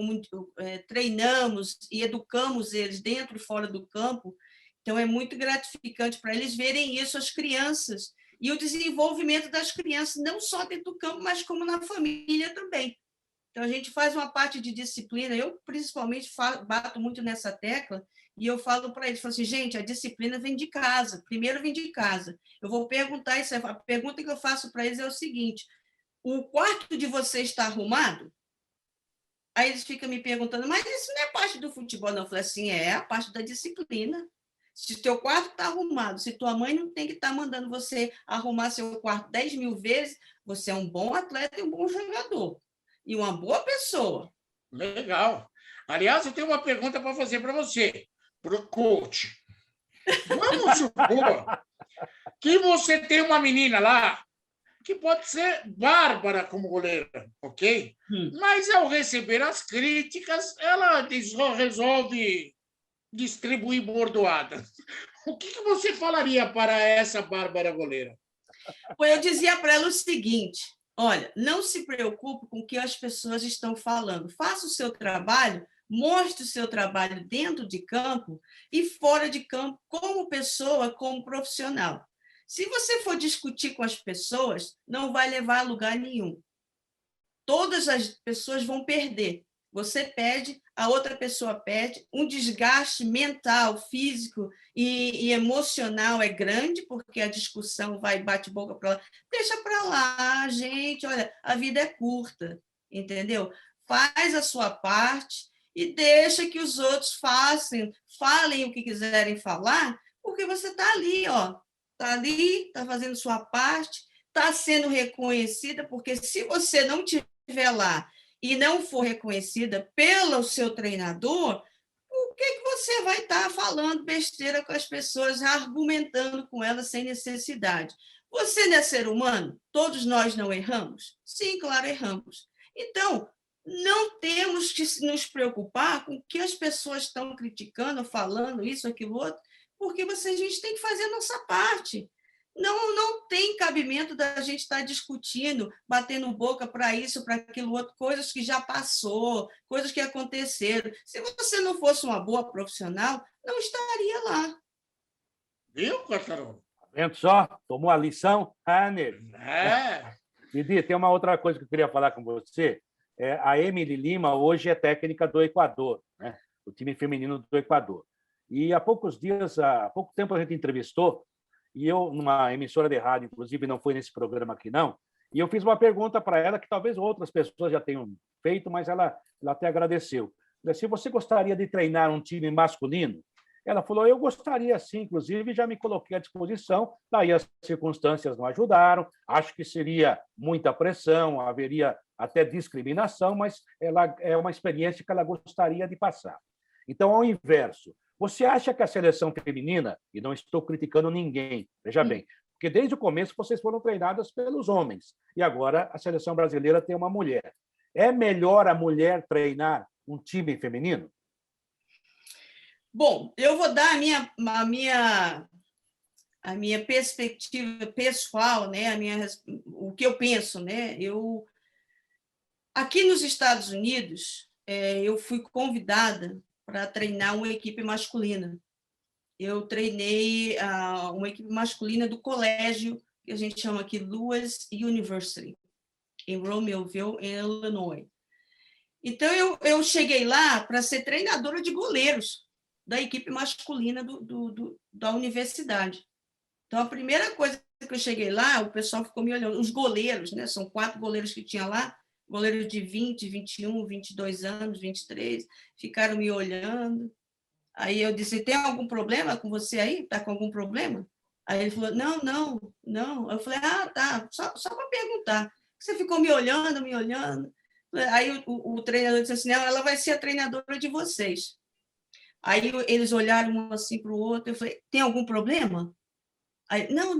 treinamos e educamos eles dentro e fora do campo. Então, é muito gratificante para eles verem isso, as crianças, e o desenvolvimento das crianças, não só dentro do campo, mas como na família também. Então, a gente faz uma parte de disciplina, eu, principalmente, bato muito nessa tecla, e eu falo para eles, falo assim, gente, a disciplina vem de casa, primeiro vem de casa. Eu vou perguntar isso, a pergunta que eu faço para eles é o seguinte, o quarto de vocês está arrumado? Aí eles ficam me perguntando, mas isso não é parte do futebol, não? Eu falei assim, é a parte da disciplina. Se o teu quarto está arrumado, se tua mãe não tem que estar mandando você arrumar seu quarto 10 mil vezes, você é um bom atleta e um bom jogador. E uma boa pessoa. Legal. Aliás, eu tenho uma pergunta para fazer para você, para o coach. Vamos supor que você tem uma menina lá que pode ser bárbara como goleira, ok? Mas, ao receber as críticas, ela resolve distribuir bordoadas. O que você falaria para essa bárbara goleira? Eu dizia para ela o seguinte, Olha, não se preocupe com o que as pessoas estão falando. Faça o seu trabalho, mostre o seu trabalho dentro de campo e fora de campo, como pessoa, como profissional. Se você for discutir com as pessoas, não vai levar a lugar nenhum. Todas as pessoas vão perder. Você perde, a outra pessoa perde, um desgaste mental, físico e emocional é grande, porque a discussão vai bate-boca para lá. Deixa para lá, gente, olha, a vida é curta, entendeu? Faz a sua parte e deixa que os outros falem o que quiserem falar, porque você está ali, ó, está ali, está fazendo sua parte, está sendo reconhecida, porque se você não estiver lá e não for reconhecida pelo seu treinador, por que você vai estar falando besteira com as pessoas, argumentando com elas sem necessidade? Você não é ser humano? Todos nós não erramos? Sim, claro, erramos. Então, não temos que nos preocupar com o que as pessoas estão criticando, falando isso, aquilo, outro, porque a gente tem que fazer a nossa parte. Não tem cabimento da gente estar discutindo, batendo boca para isso, para aquilo outro, coisas que já passou, coisas que aconteceram. Se você não fosse uma boa profissional, não estaria lá. Viu, Quartarolo? Vendo só? Tomou a lição? Nego. Didi, tem uma outra coisa que eu queria falar com você. A Emily Lima hoje é técnica do Equador, né? O time feminino do Equador. E há pouco tempo a gente entrevistou, e eu, numa emissora de rádio, inclusive, não foi nesse programa aqui, não, e eu fiz uma pergunta para ela que talvez outras pessoas já tenham feito, mas ela até agradeceu. Se você gostaria de treinar um time masculino? Ela falou, eu gostaria sim, inclusive já me coloquei à disposição, daí as circunstâncias não ajudaram, acho que seria muita pressão, haveria até discriminação, mas ela é uma experiência que ela gostaria de passar. Então, ao inverso, você acha que a seleção feminina, e não estou criticando ninguém, veja bem, porque desde o começo vocês foram treinadas pelos homens, e agora a seleção brasileira tem uma mulher. É melhor a mulher treinar um time feminino? Bom, eu vou dar a minha perspectiva pessoal, né? O que eu penso, né? Aqui nos Estados Unidos, eu fui convidada para treinar uma equipe masculina. Eu treinei uma equipe masculina do colégio, que a gente chama aqui Lewis University, em Romeoville, em Illinois. Então, eu cheguei lá para ser treinadora de goleiros da equipe masculina da universidade. Então, a primeira coisa que eu cheguei lá, o pessoal ficou me olhando. Os goleiros, né? São 4 goleiros que tinha lá, goleiros de 20, 21, 22 anos, 23, ficaram me olhando. Aí eu disse, tem algum problema com você aí? Está com algum problema? Aí ele falou, não. Eu falei, tá, só para perguntar. Você ficou me olhando. Aí o treinador disse assim, não, ela vai ser a treinadora de vocês. Aí eles olharam um assim para o outro, eu falei, tem algum problema? Aí, não.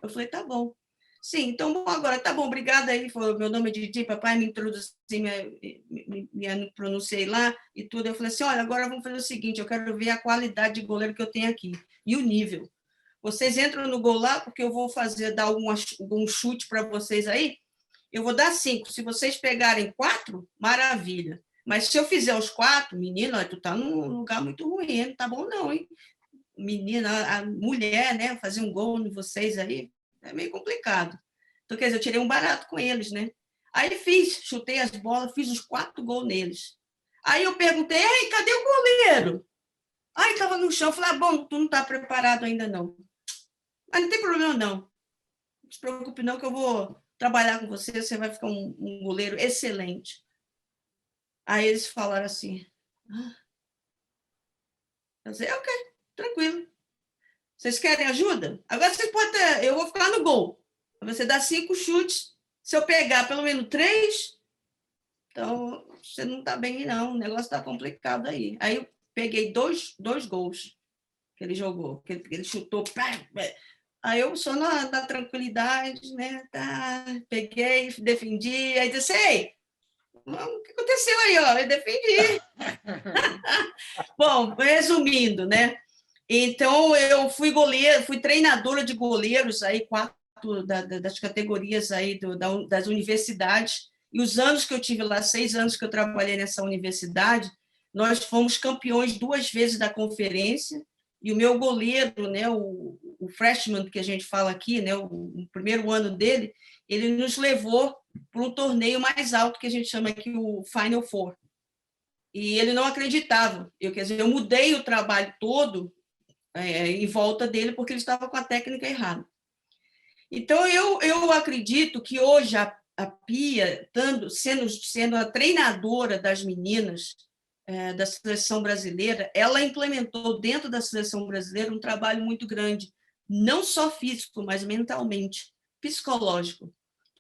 Eu falei, tá bom. Sim, então, bom, agora, tá bom, obrigada. Aí ele falou, meu nome é Didi, papai me introduzi, me pronunciei lá e tudo. Eu falei assim, olha, agora vamos fazer o seguinte, eu quero ver a qualidade de goleiro que eu tenho aqui e o nível. Vocês entram no gol lá, porque eu vou dar algum chute para vocês aí, eu vou dar 5. Se vocês pegarem 4, maravilha. Mas se eu fizer os 4, menina, tu tá num lugar muito ruim, não tá bom não, hein? Menina, a mulher, né, fazer um gol em vocês aí, é meio complicado. Então, quer dizer, eu tirei um barato com eles, né? Aí chutei as bolas, fiz os 4 gols neles. Aí eu perguntei, ei, cadê o goleiro? Aí estava no chão, eu falei, bom, tu não está preparado ainda não. Mas não tem problema não. Não se preocupe não que eu vou trabalhar com você, você vai ficar um goleiro excelente. Aí eles falaram assim, eu disse, ok, tranquilo. Vocês querem ajuda? Agora vocês podem eu vou ficar no gol. Você dá 5 chutes, se eu pegar pelo menos 3, então você não está bem não, o negócio está complicado aí. Aí eu peguei 2 gols que ele jogou, que ele chutou, aí eu só na tranquilidade, né, tá, peguei, defendi, aí disse, ei, o que aconteceu aí, ó? Eu defendi. Bom, resumindo, né? Então, eu fui treinadora de goleiros aí 4 das categorias aí das universidades, e os anos que eu tive lá, 6 anos que eu trabalhei nessa universidade, nós fomos campeões 2 vezes da conferência, e o meu goleiro, né, o freshman que a gente fala aqui, né, o primeiro ano dele, ele nos levou para um torneio mais alto que a gente chama aqui o Final Four. E ele não acreditava. Quer dizer, eu mudei o trabalho todo em volta dele porque ele estava com a técnica errada. Então, eu acredito que hoje a Pia, sendo a treinadora das meninas da seleção brasileira, ela implementou dentro da seleção brasileira um trabalho muito grande, não só físico, mas mentalmente, psicológico,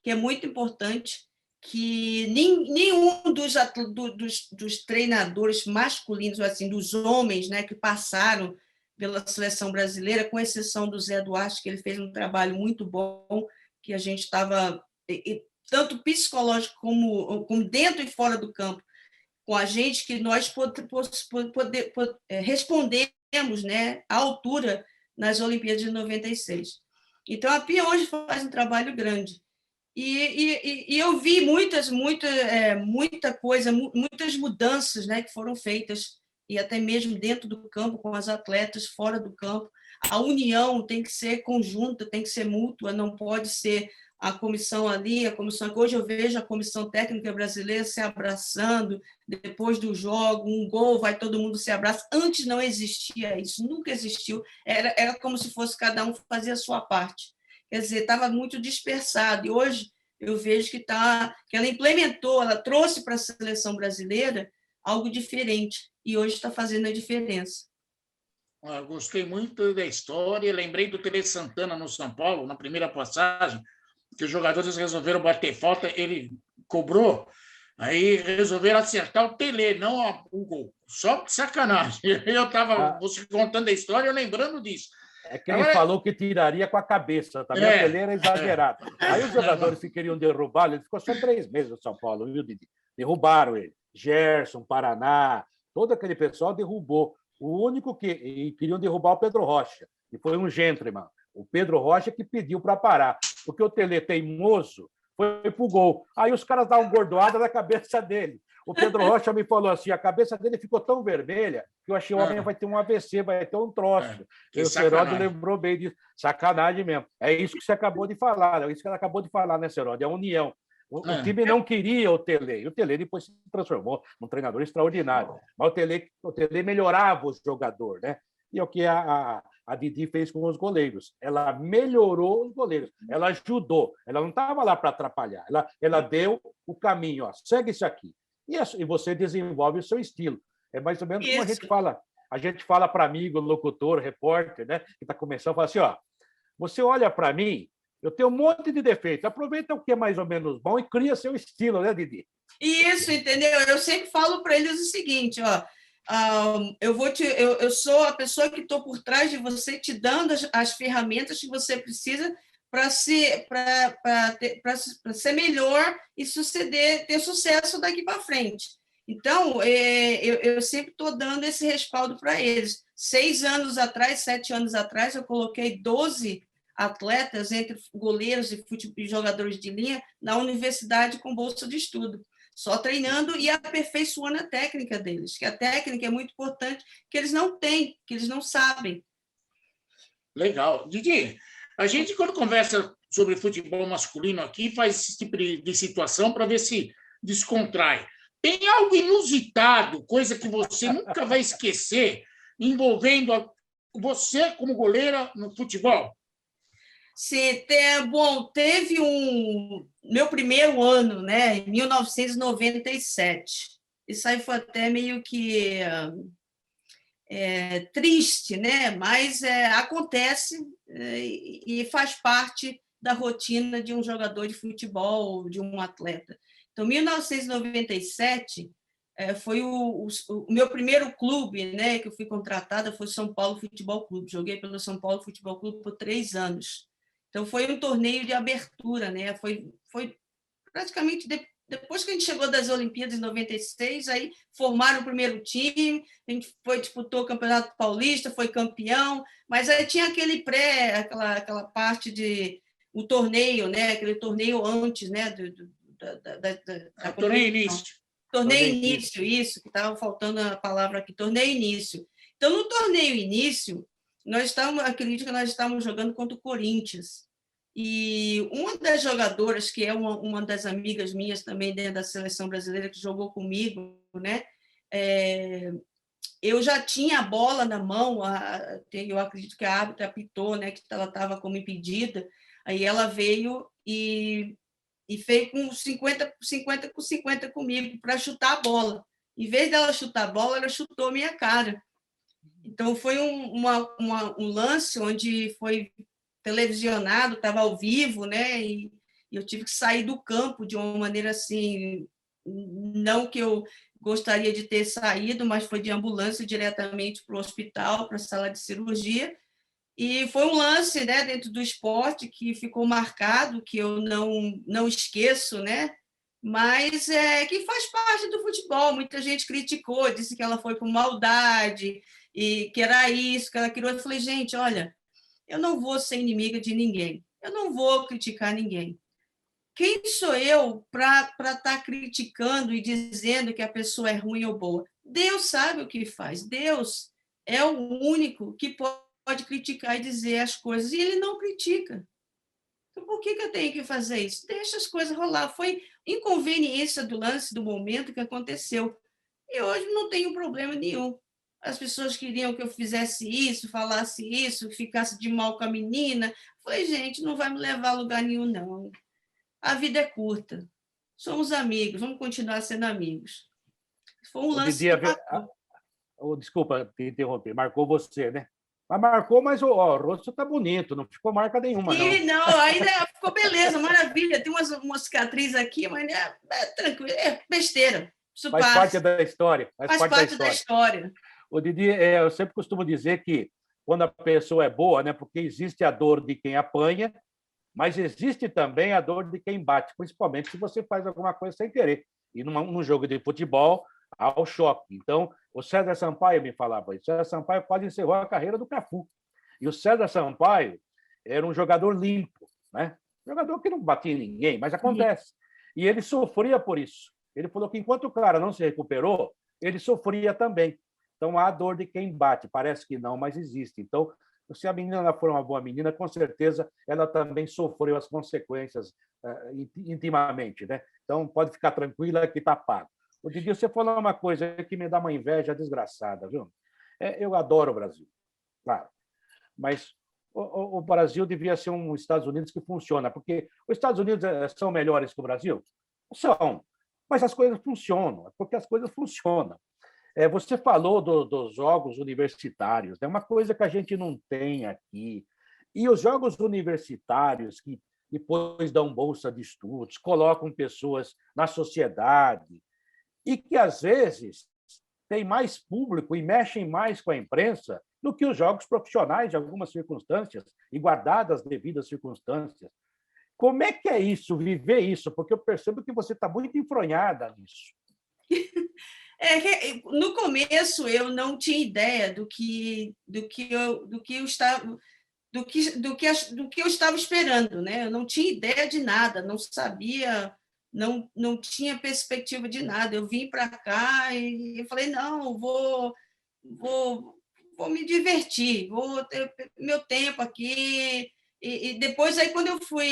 que é muito importante, que nenhum dos treinadores masculinos, assim, dos homens, né, que passaram pela seleção brasileira, com exceção do Zé Duarte, que ele fez um trabalho muito bom, que a gente estava, tanto psicológico como dentro e fora do campo, com a gente, que nós respondemos, né, à altura nas Olimpíadas de 96. Então, a Pia hoje faz um trabalho grande. E eu vi muita coisa, muitas mudanças, né, que foram feitas, e até mesmo dentro do campo, com as atletas, fora do campo. A união tem que ser conjunta, tem que ser mútua, não pode ser a comissão ali, a comissão aqui. Hoje eu vejo a comissão técnica brasileira se abraçando, depois do jogo, um gol, vai todo mundo se abraça. Antes não existia isso, nunca existiu. Era como se fosse cada um fazia a sua parte. Quer dizer, estava muito dispersado. E hoje eu vejo que ela implementou, ela trouxe para a seleção brasileira algo diferente. E hoje está fazendo a diferença. Eu gostei muito da história. Lembrei do Tele Santana no São Paulo, na primeira passagem, que os jogadores resolveram bater falta, ele cobrou, aí resolveram acertar o Tele, não o gol. Só de sacanagem. Eu estava você contando a história, eu lembrando disso. É que ele falou que tiraria com a cabeça, também a Tele era exagerado. Aí os jogadores que queriam derrubá-lo, ele ficou só 3 meses no São Paulo, viu, Didi? Derrubaram ele. Gerson, Paraná, todo aquele pessoal derrubou. O único que queriam derrubar o Pedro Rocha, e foi um gentleman. O Pedro Rocha que pediu para parar, porque o Tele teimoso foi para o gol. Aí os caras davam gordoada na cabeça dele. O Pedro Rocha me falou assim, a cabeça dele ficou tão vermelha que eu achei que o homem vai ter um AVC, vai ter um troço. E o Seródio lembrou bem disso. Sacanagem mesmo. É isso que você acabou de falar, é isso que ela acabou de falar, né, Seródio? É a união. O time não queria o Tele, e o Tele depois se transformou num treinador extraordinário. Mas o Tele melhorava o jogador, né? E é o que a Didi fez com os goleiros. Ela melhorou os goleiros, ela ajudou. Ela não estava lá para atrapalhar. Ela deu o caminho. Ó, segue isso aqui. E você desenvolve o seu estilo. É mais ou menos como a gente fala. A gente fala para amigo, locutor, repórter, né, que está começando, fala assim, ó, você olha para mim, eu tenho um monte de defeito. Aproveita o que é mais ou menos bom e cria seu estilo, né, Didi? Isso, entendeu? Eu sempre falo para eles o seguinte, ó, eu sou a pessoa que estou por trás de você, te dando as ferramentas que você precisa para ser melhor e ter sucesso daqui para frente. Então, eu sempre estou dando esse respaldo para eles. 7 anos atrás, eu coloquei 12 atletas, entre goleiros e jogadores de linha, na universidade com bolsa de estudo, só treinando e aperfeiçoando a técnica deles, que a técnica é muito importante, que eles não têm, que eles não sabem. Legal. Didi, a gente, quando conversa sobre futebol masculino aqui, faz esse tipo de situação para ver se descontrai. Tem algo inusitado, coisa que você nunca vai esquecer, envolvendo você como goleira no futebol? Sim, teve meu primeiro ano, né, em 1997. Isso aí foi até meio que triste, né? Mas acontece e faz parte da rotina de um jogador de futebol, de um atleta. Então, 1997 foi o meu primeiro clube, né, que eu fui contratada, foi o São Paulo Futebol Clube. Joguei pelo São Paulo Futebol Clube por 3 anos. Então, foi um torneio de abertura, né? Foi praticamente depois que a gente chegou das Olimpíadas em 96, aí formaram o primeiro time, a gente disputou o Campeonato Paulista, foi campeão, mas aí tinha aquela parte de o torneio, né? Aquele torneio antes, né? Torneio início. Torneio início, isso, que estava faltando a palavra aqui, torneio início. Então, no torneio início, acredito que nós estávamos jogando contra o Corinthians. E uma das jogadoras, que é uma das amigas minhas também dentro da seleção brasileira, que jogou comigo, né? Eu já tinha a bola na mão, eu acredito que a árbitra apitou, né, que ela estava como impedida, aí ela veio e fez com 50 comigo para chutar a bola. Em vez dela chutar a bola, ela chutou a minha cara. Então, foi um lance onde foi televisionado, estava ao vivo, né? E eu tive que sair do campo de uma maneira assim, não que eu gostaria de ter saído, mas foi de ambulância diretamente para o hospital, para a sala de cirurgia. E foi um lance, né, dentro do esporte que ficou marcado, que eu não esqueço, né? Mas que faz parte do futebol. Muita gente criticou, disse que ela foi com maldade, e que era isso, que ela criou. Eu falei, gente, olha, eu não vou ser inimiga de ninguém, eu não vou criticar ninguém. Quem sou eu para estar criticando e dizendo que a pessoa é ruim ou boa? Deus sabe o que faz, Deus é o único que pode criticar e dizer as coisas, e ele não critica. Então, por que eu tenho que fazer isso? Deixa as coisas rolar. Foi inconveniência do lance, do momento que aconteceu. E hoje não tenho problema nenhum. As pessoas queriam que eu fizesse isso, falasse isso, ficasse de mal com a menina. Falei, gente, não vai me levar a lugar nenhum, não. A vida é curta. Somos amigos, vamos continuar sendo amigos. Foi um lance que marcou. Desculpa te interromper, marcou você, né? Mas marcou, mas o rosto está bonito, não ficou marca nenhuma, não. Não, ainda ficou beleza, maravilha. Tem uma cicatriz aqui, mas tranquilo, é besteira. Isso faz parte da história. Faz parte da história. O Didi, eu sempre costumo dizer que quando a pessoa é boa, né, porque existe a dor de quem apanha, mas existe também a dor de quem bate, principalmente se você faz alguma coisa sem querer. E num jogo de futebol, há o choque. Então, o César Sampaio me falava isso. O César Sampaio quase encerrou a carreira do Cafu. E o César Sampaio era um jogador limpo, né? Jogador que não batia em ninguém, mas acontece. E ele sofria por isso. Ele falou que enquanto o cara não se recuperou, ele sofria também. Então, há a dor de quem bate. Parece que não, mas existe. Então, se a menina for uma boa menina, com certeza ela também sofreu as consequências intimamente, né? Então, pode ficar tranquila que está pago. O Didi, você falou uma coisa que me dá uma inveja desgraçada, viu? Eu adoro o Brasil, claro. Mas o Brasil devia ser um Estados Unidos que funciona, porque os Estados Unidos são melhores que o Brasil? São, mas as coisas funcionam, porque as coisas funcionam. Você falou dos jogos universitários, é uma coisa que a gente não tem aqui. E os jogos universitários, que depois dão bolsa de estudos, colocam pessoas na sociedade, e que, às vezes, têm mais público e mexem mais com a imprensa do que os jogos profissionais, em algumas circunstâncias, e guardadas as devidas circunstâncias. Como é que é isso, viver isso? Porque eu percebo que você está muito enfronhada nisso. No começo eu não tinha ideia do que eu estava esperando, né? Eu não tinha ideia de nada, não sabia, não tinha perspectiva de nada. Eu vim para cá e eu falei, não, vou me divertir, vou ter meu tempo aqui. E depois, aí, quando eu fui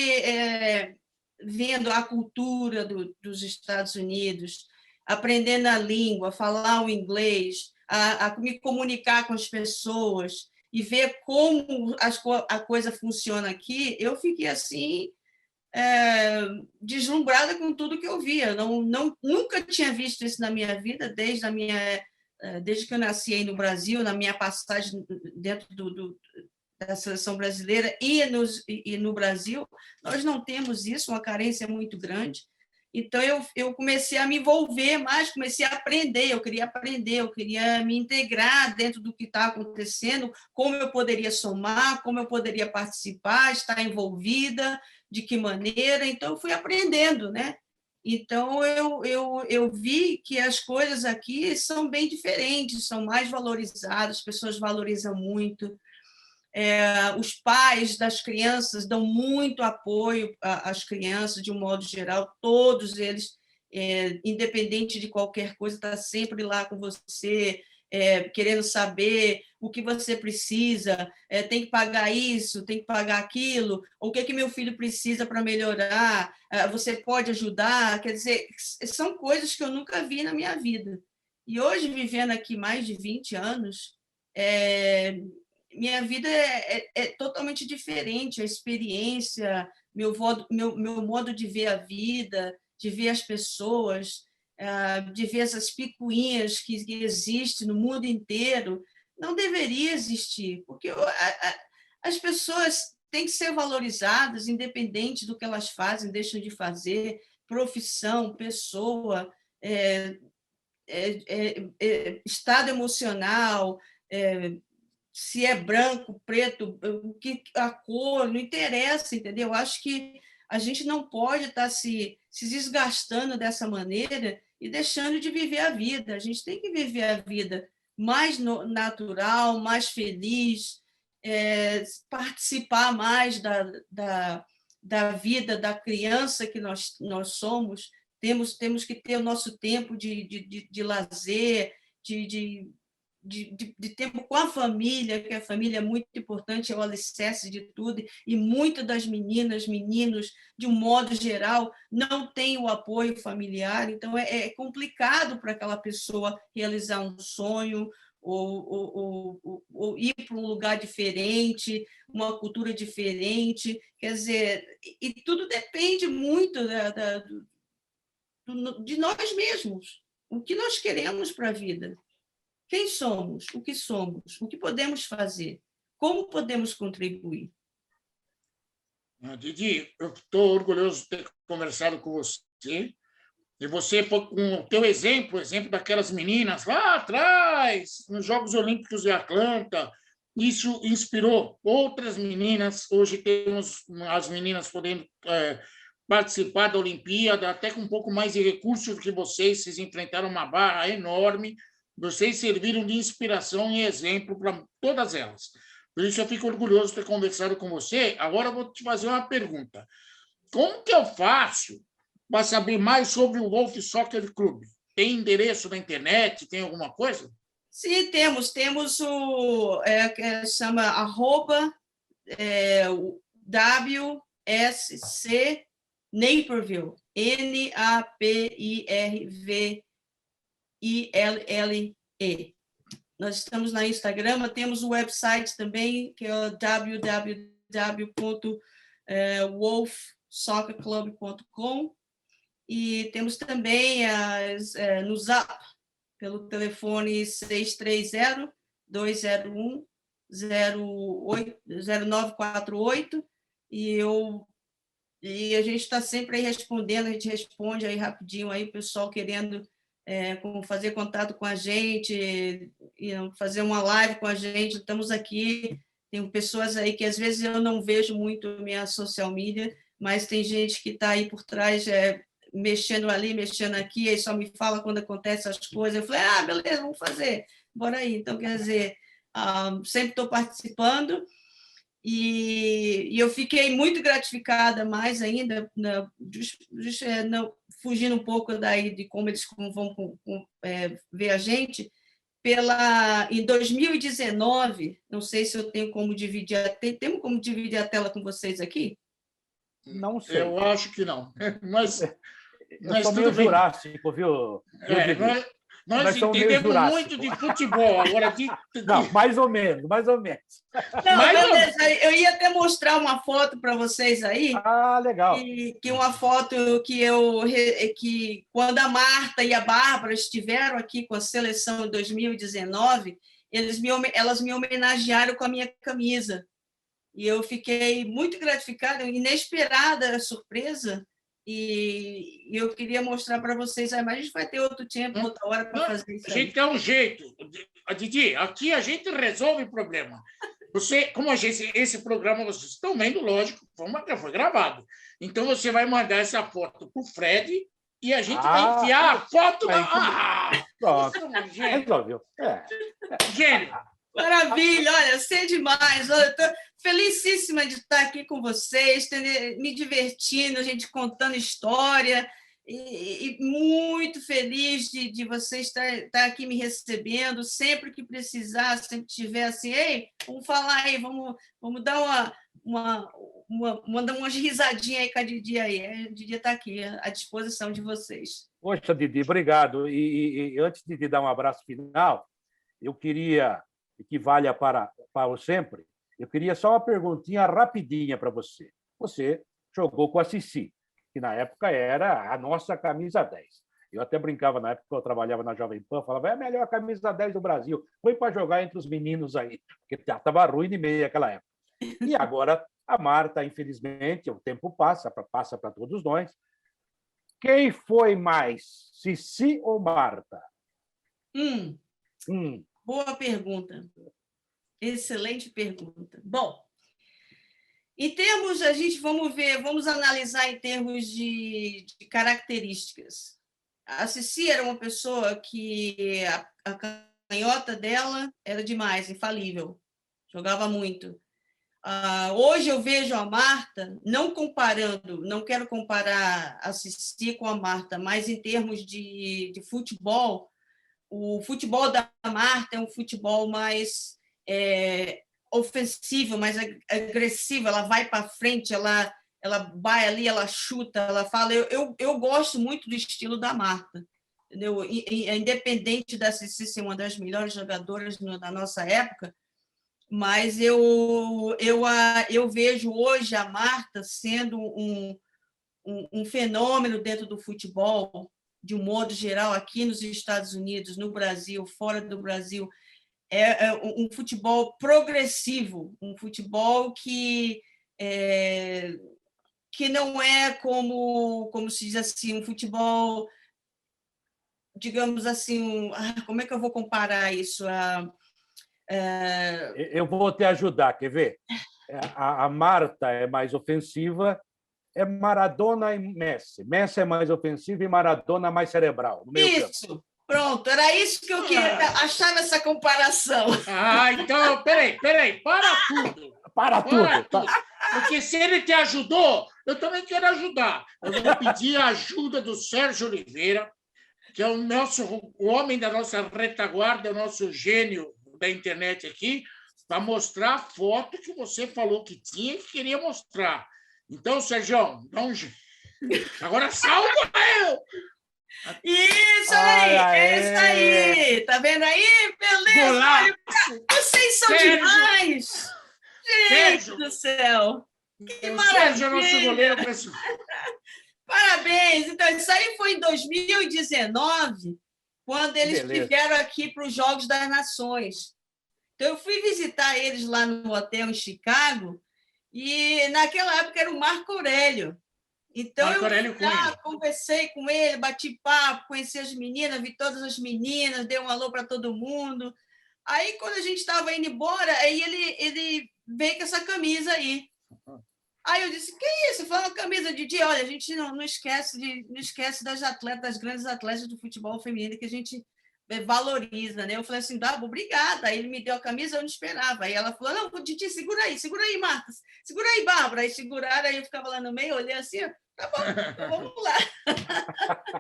vendo a cultura dos Estados Unidos, aprendendo a língua, falar o inglês, a me comunicar com as pessoas e ver como a coisa funciona aqui, eu fiquei assim, deslumbrada com tudo que eu via. Nunca tinha visto isso na minha vida, desde que eu nasci aí no Brasil, na minha passagem dentro da seleção brasileira e no Brasil, nós não temos isso, uma carência muito grande. Então, eu comecei a me envolver mais, comecei a aprender, eu queria me integrar dentro do que está acontecendo, como eu poderia somar, como eu poderia participar, estar envolvida, de que maneira. Então, eu fui aprendendo, né? Então, eu vi que as coisas aqui são bem diferentes, são mais valorizadas, as pessoas valorizam muito. Os pais das crianças dão muito apoio às crianças, de um modo geral, todos eles, independente de qualquer coisa, está sempre lá com você, querendo saber o que você precisa, tem que pagar isso, tem que pagar aquilo, o que meu filho precisa para melhorar, você pode ajudar, quer dizer, são coisas que eu nunca vi na minha vida. E hoje, vivendo aqui mais de 20 anos, minha vida é totalmente diferente, a experiência, meu modo de ver a vida, de ver as pessoas, de ver essas picuinhas que existem no mundo inteiro, não deveria existir, porque as pessoas têm que ser valorizadas, independente do que elas fazem, deixam de fazer, profissão, pessoa, estado emocional, se é branco, preto, a cor, não interessa, entendeu? Eu acho que a gente não pode estar se desgastando dessa maneira e deixando de viver a vida. A gente tem que viver a vida mais natural, mais feliz, participar mais da vida da criança que nós somos. Temos que ter o nosso tempo de lazer, de tempo com a família, que a família é muito importante, é o alicerce de tudo, e muitas das meninas, meninos, de um modo geral, não têm o apoio familiar, então é complicado para aquela pessoa realizar um sonho, ou ir para um lugar diferente, uma cultura diferente, quer dizer, e tudo depende muito de nós mesmos, o que nós queremos para a vida. Quem somos? O que podemos fazer? Como podemos contribuir? Didi, eu estou orgulhoso de ter conversado com você. E você, com o teu exemplo, o exemplo daquelas meninas lá atrás, nos Jogos Olímpicos de Atlanta, isso inspirou outras meninas. Hoje temos as meninas podendo participar da Olimpíada, até com um pouco mais de recursos do que vocês enfrentaram uma barra enorme. Vocês serviram de inspiração e exemplo para todas elas. Por isso, eu fico orgulhoso de ter conversado com você. Agora, eu vou te fazer uma pergunta. Como que eu faço para saber mais sobre o Wolf Soccer Club? Tem endereço na internet? Tem alguma coisa? Sim, temos o... chama @WSC Naperville. NAPIRVILLE. Nós estamos na Instagram, temos o website também, que é o www.wolfsoccerclub.com, e temos também no Zap, pelo telefone 630-201-0948, e a gente está sempre aí respondendo, a gente responde aí rapidinho, aí o pessoal querendo fazer contato com a gente, fazer uma live com a gente, estamos aqui. Tem pessoas aí que às vezes eu não vejo muito minha social media, mas tem gente que está aí por trás, mexendo ali, mexendo aqui, aí só me fala quando acontecem as coisas. Eu falei, beleza, vamos fazer, bora aí. Então, quer dizer, sempre estou participando, e eu fiquei muito gratificada, mais ainda, fugindo um pouco daí de como eles vão ver a gente, em 2019, não sei se eu tenho como dividir, temos como dividir a tela com vocês aqui? Não sei. Eu acho que não. Mas sou meio jurássico, viu? Nós entendemos muito de futebol. Agora, Não, mais ou menos. Não, beleza. Eu ia até mostrar uma foto para vocês aí. Legal. Que uma foto que quando a Marta e a Bárbara estiveram aqui com a seleção em 2019, elas me homenagearam com a minha camisa. E eu fiquei muito gratificada, inesperada, surpresa. E eu queria mostrar para vocês, mas a gente vai ter outro tempo, outra hora para fazer isso. A gente tem um jeito. Didi, aqui a gente resolve o problema. Como esse programa vocês estão vendo, lógico, foi gravado. Então, você vai mandar essa foto para o Fred e a gente vai enviar a foto. Resolveu. Gênio. Maravilha, olha, sei demais. Eu estou felicíssima de estar aqui com vocês, me divertindo, a gente contando história, e muito feliz de vocês estar aqui me recebendo. Sempre que precisar, sempre tiver assim, ei, vamos falar aí, vamos dar mandar umas risadinhas aí com a Didi aí. A Didi está aqui à disposição de vocês. Poxa, Didi, obrigado. E antes de te dar um abraço final, eu queria, e que valha para o sempre, eu queria só uma perguntinha rapidinha para você. Você jogou com a Cici, que na época era a nossa camisa 10. Eu até brincava na época que eu trabalhava na Jovem Pan, falava, é a melhor camisa 10 do Brasil. Foi para jogar entre os meninos aí, porque já estava ruim de meia naquela época. E agora a Marta, infelizmente, o tempo passa para todos nós. Quem foi mais, Cici ou Marta? Boa pergunta. Excelente pergunta. Bom, em termos, vamos analisar em termos de características. A Cici era uma pessoa que a canhota dela era demais, infalível, jogava muito. Hoje eu vejo a Marta, não quero comparar a Cici com a Marta, mas em termos de futebol, o futebol da Marta é um futebol mais ofensivo, mais agressivo, ela vai para frente, ela vai ali, ela chuta, ela fala. Eu gosto muito do estilo da Marta, entendeu? Independente da Cici ser uma das melhores jogadoras da nossa época, mas eu vejo hoje a Marta sendo um fenômeno dentro do futebol, de um modo geral, aqui nos Estados Unidos, no Brasil, fora do Brasil. É um futebol progressivo, um futebol que não é como se diz assim, um futebol, digamos assim, como é que eu vou comparar isso? Eu vou te ajudar, quer ver? A Marta é mais ofensiva, é Maradona e Messi. Messi é mais ofensivo e Maradona mais cerebral. No meio isso, campo. Pronto, era isso que eu queria achar nessa comparação. Então, peraí, para tudo. Para tudo. Porque se ele te ajudou, eu também quero ajudar. Eu vou pedir a ajuda do Sérgio Oliveira, que é o homem da nossa retaguarda, o nosso gênio da internet aqui, para mostrar a foto que você falou que tinha e que queria mostrar. Então, Sérgio, dá um jeito. Agora salva eu! Isso aí, isso aí. Tá vendo aí? Beleza! Olá. Vocês são Sérgio. demais! Gente Sérgio. do céu! Que O maravilha! Sérgio é nosso goleiro. Parabéns! Então, isso aí foi em 2019, quando eles vieram aqui para os Jogos das Nações. Então, eu fui visitar eles lá no hotel em Chicago, e naquela época era o Marco Aurélio. Então, eu conversei com ele, bati papo, conheci as meninas, vi todas as meninas, dei um alô para todo mundo. Aí, quando a gente estava indo embora, aí ele veio com essa camisa aí. Aí eu disse, que isso? Foi uma camisa de dia. Olha, a gente não esquece das grandes atletas do futebol feminino que a gente valoriza, né? Eu falei assim, obrigada. Aí ele me deu a camisa, eu não esperava. Aí ela falou, não, Didi, segura aí, Marta. Segura aí, Bárbara. Aí seguraram, aí eu ficava lá no meio, olhei assim, tá bom, então vamos lá.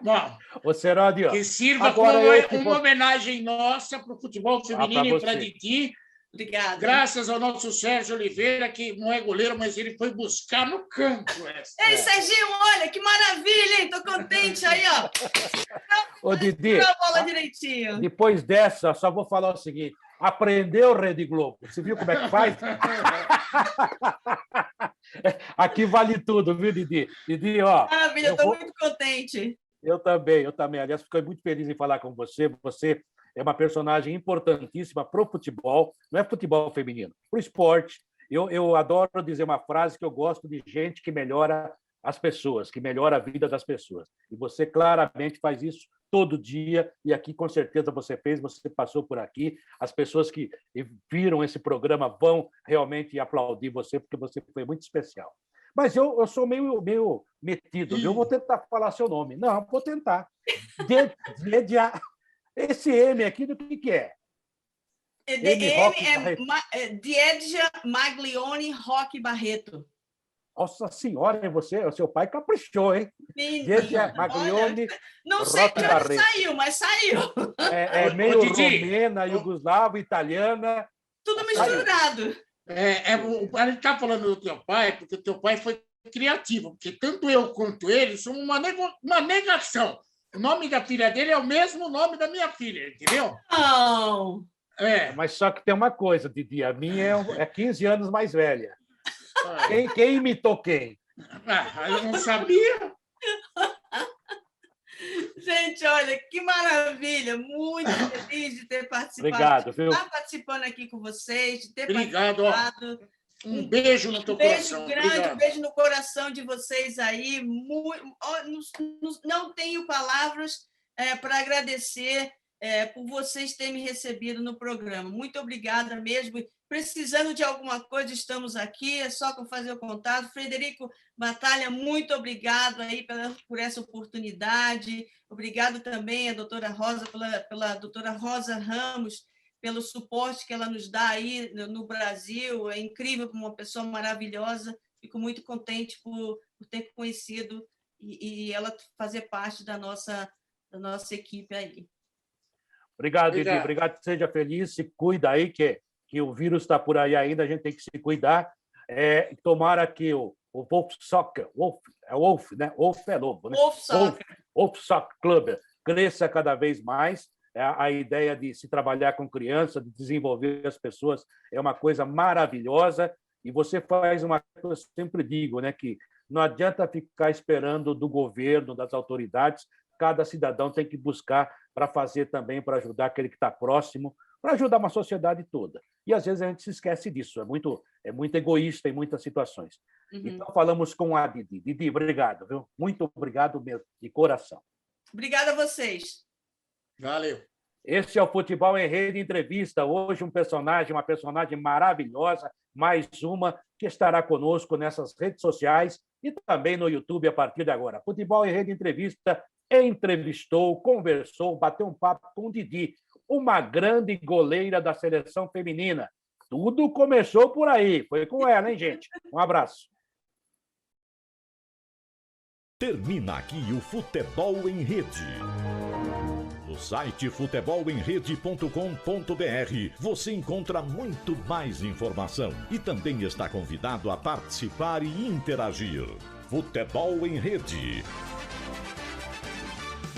Bom, ô, Seródio, que sirva como uma homenagem nossa para o futebol feminino e para a Didi. Obrigada. Graças ao nosso Sérgio Oliveira, que não é goleiro, mas ele foi buscar no campo. Ei, Serginho, olha, que maravilha, hein? Estou contente aí, ó. Ô, Didi, a bola direitinho. Depois dessa, só vou falar o seguinte, aprendeu, Rede Globo? Você viu como é que faz? Aqui vale tudo, viu, Didi? Didi, ó... Maravilha, estou muito contente. Eu também. Aliás, fiquei muito feliz em falar com você. Você é uma personagem importantíssima para o futebol, não é futebol feminino, para o esporte. Eu adoro dizer uma frase que eu gosto de gente que melhora as pessoas, que melhora a vida das pessoas. E você claramente faz isso todo dia, e aqui com certeza você fez, você passou por aqui. As pessoas que viram esse programa vão realmente aplaudir você, porque você foi muito especial. Mas eu sou meio metido, eu vou tentar falar seu nome. Não, vou tentar. Esse M aqui, do que é? Diedja Maglione Roque Barreto. Nossa senhora, o seu pai caprichou, hein? Diedja Maglione não sei de onde saiu, mas saiu. É meio romena, iugoslava, italiana. Tudo misturado. A gente está falando do teu pai, porque o teu pai foi criativo, porque tanto eu quanto ele somos uma negação. O nome da filha dele é o mesmo nome da minha filha, entendeu? Não. Mas só que tem uma coisa, Didi, a minha é 15 anos mais velha. Quem imitou quem? Eu não sabia. Gente, olha, que maravilha. Muito feliz de ter participado. Obrigado, viu? De estar participando aqui com vocês, de ter Obrigado. participado. Um beijo no teu coração. Um beijo grande, Obrigado. Um beijo no coração de vocês aí. Não tenho palavras para agradecer por vocês terem me recebido no programa. Muito obrigada mesmo. Precisando de alguma coisa, estamos aqui, é só fazer o contato. Frederico Batalha, muito obrigado aí por essa oportunidade. Obrigado também a doutora Rosa, pela doutora Rosa Ramos, pelo suporte que ela nos dá aí no Brasil. É incrível, uma pessoa maravilhosa. Fico muito contente por ter conhecido e ela fazer parte da nossa equipe aí. Obrigado, Didi. Obrigado, seja feliz, se cuida aí, que o vírus está por aí ainda, a gente tem que se cuidar. Tomara que o Wolf Soccer, Wolf, né? Wolf é lobo, né? Wolf Soccer Club cresça cada vez mais. A ideia de se trabalhar com criança, de desenvolver as pessoas, é uma coisa maravilhosa. E você faz uma coisa que eu sempre digo, né? Que não adianta ficar esperando do governo, das autoridades. Cada cidadão tem que buscar para fazer também, para ajudar aquele que está próximo, para ajudar uma sociedade toda. E, às vezes, a gente se esquece disso. É muito egoísta em muitas situações. Uhum. Então, falamos com a Didi. Didi, obrigado, viu? Muito obrigado mesmo, de coração. Obrigada a vocês. Valeu. Esse é o Futebol em Rede Entrevista. Hoje, uma personagem maravilhosa, mais uma, que estará conosco nessas redes sociais e também no YouTube a partir de agora. Futebol em Rede Entrevista entrevistou, conversou, bateu um papo com o Didi, uma grande goleira da seleção feminina. Tudo começou por aí. Foi com ela, hein, gente? Um abraço. Termina aqui o Futebol em Rede. No site futebolemrede.com.br você encontra muito mais informação e também está convidado a participar e interagir. Futebol em Rede.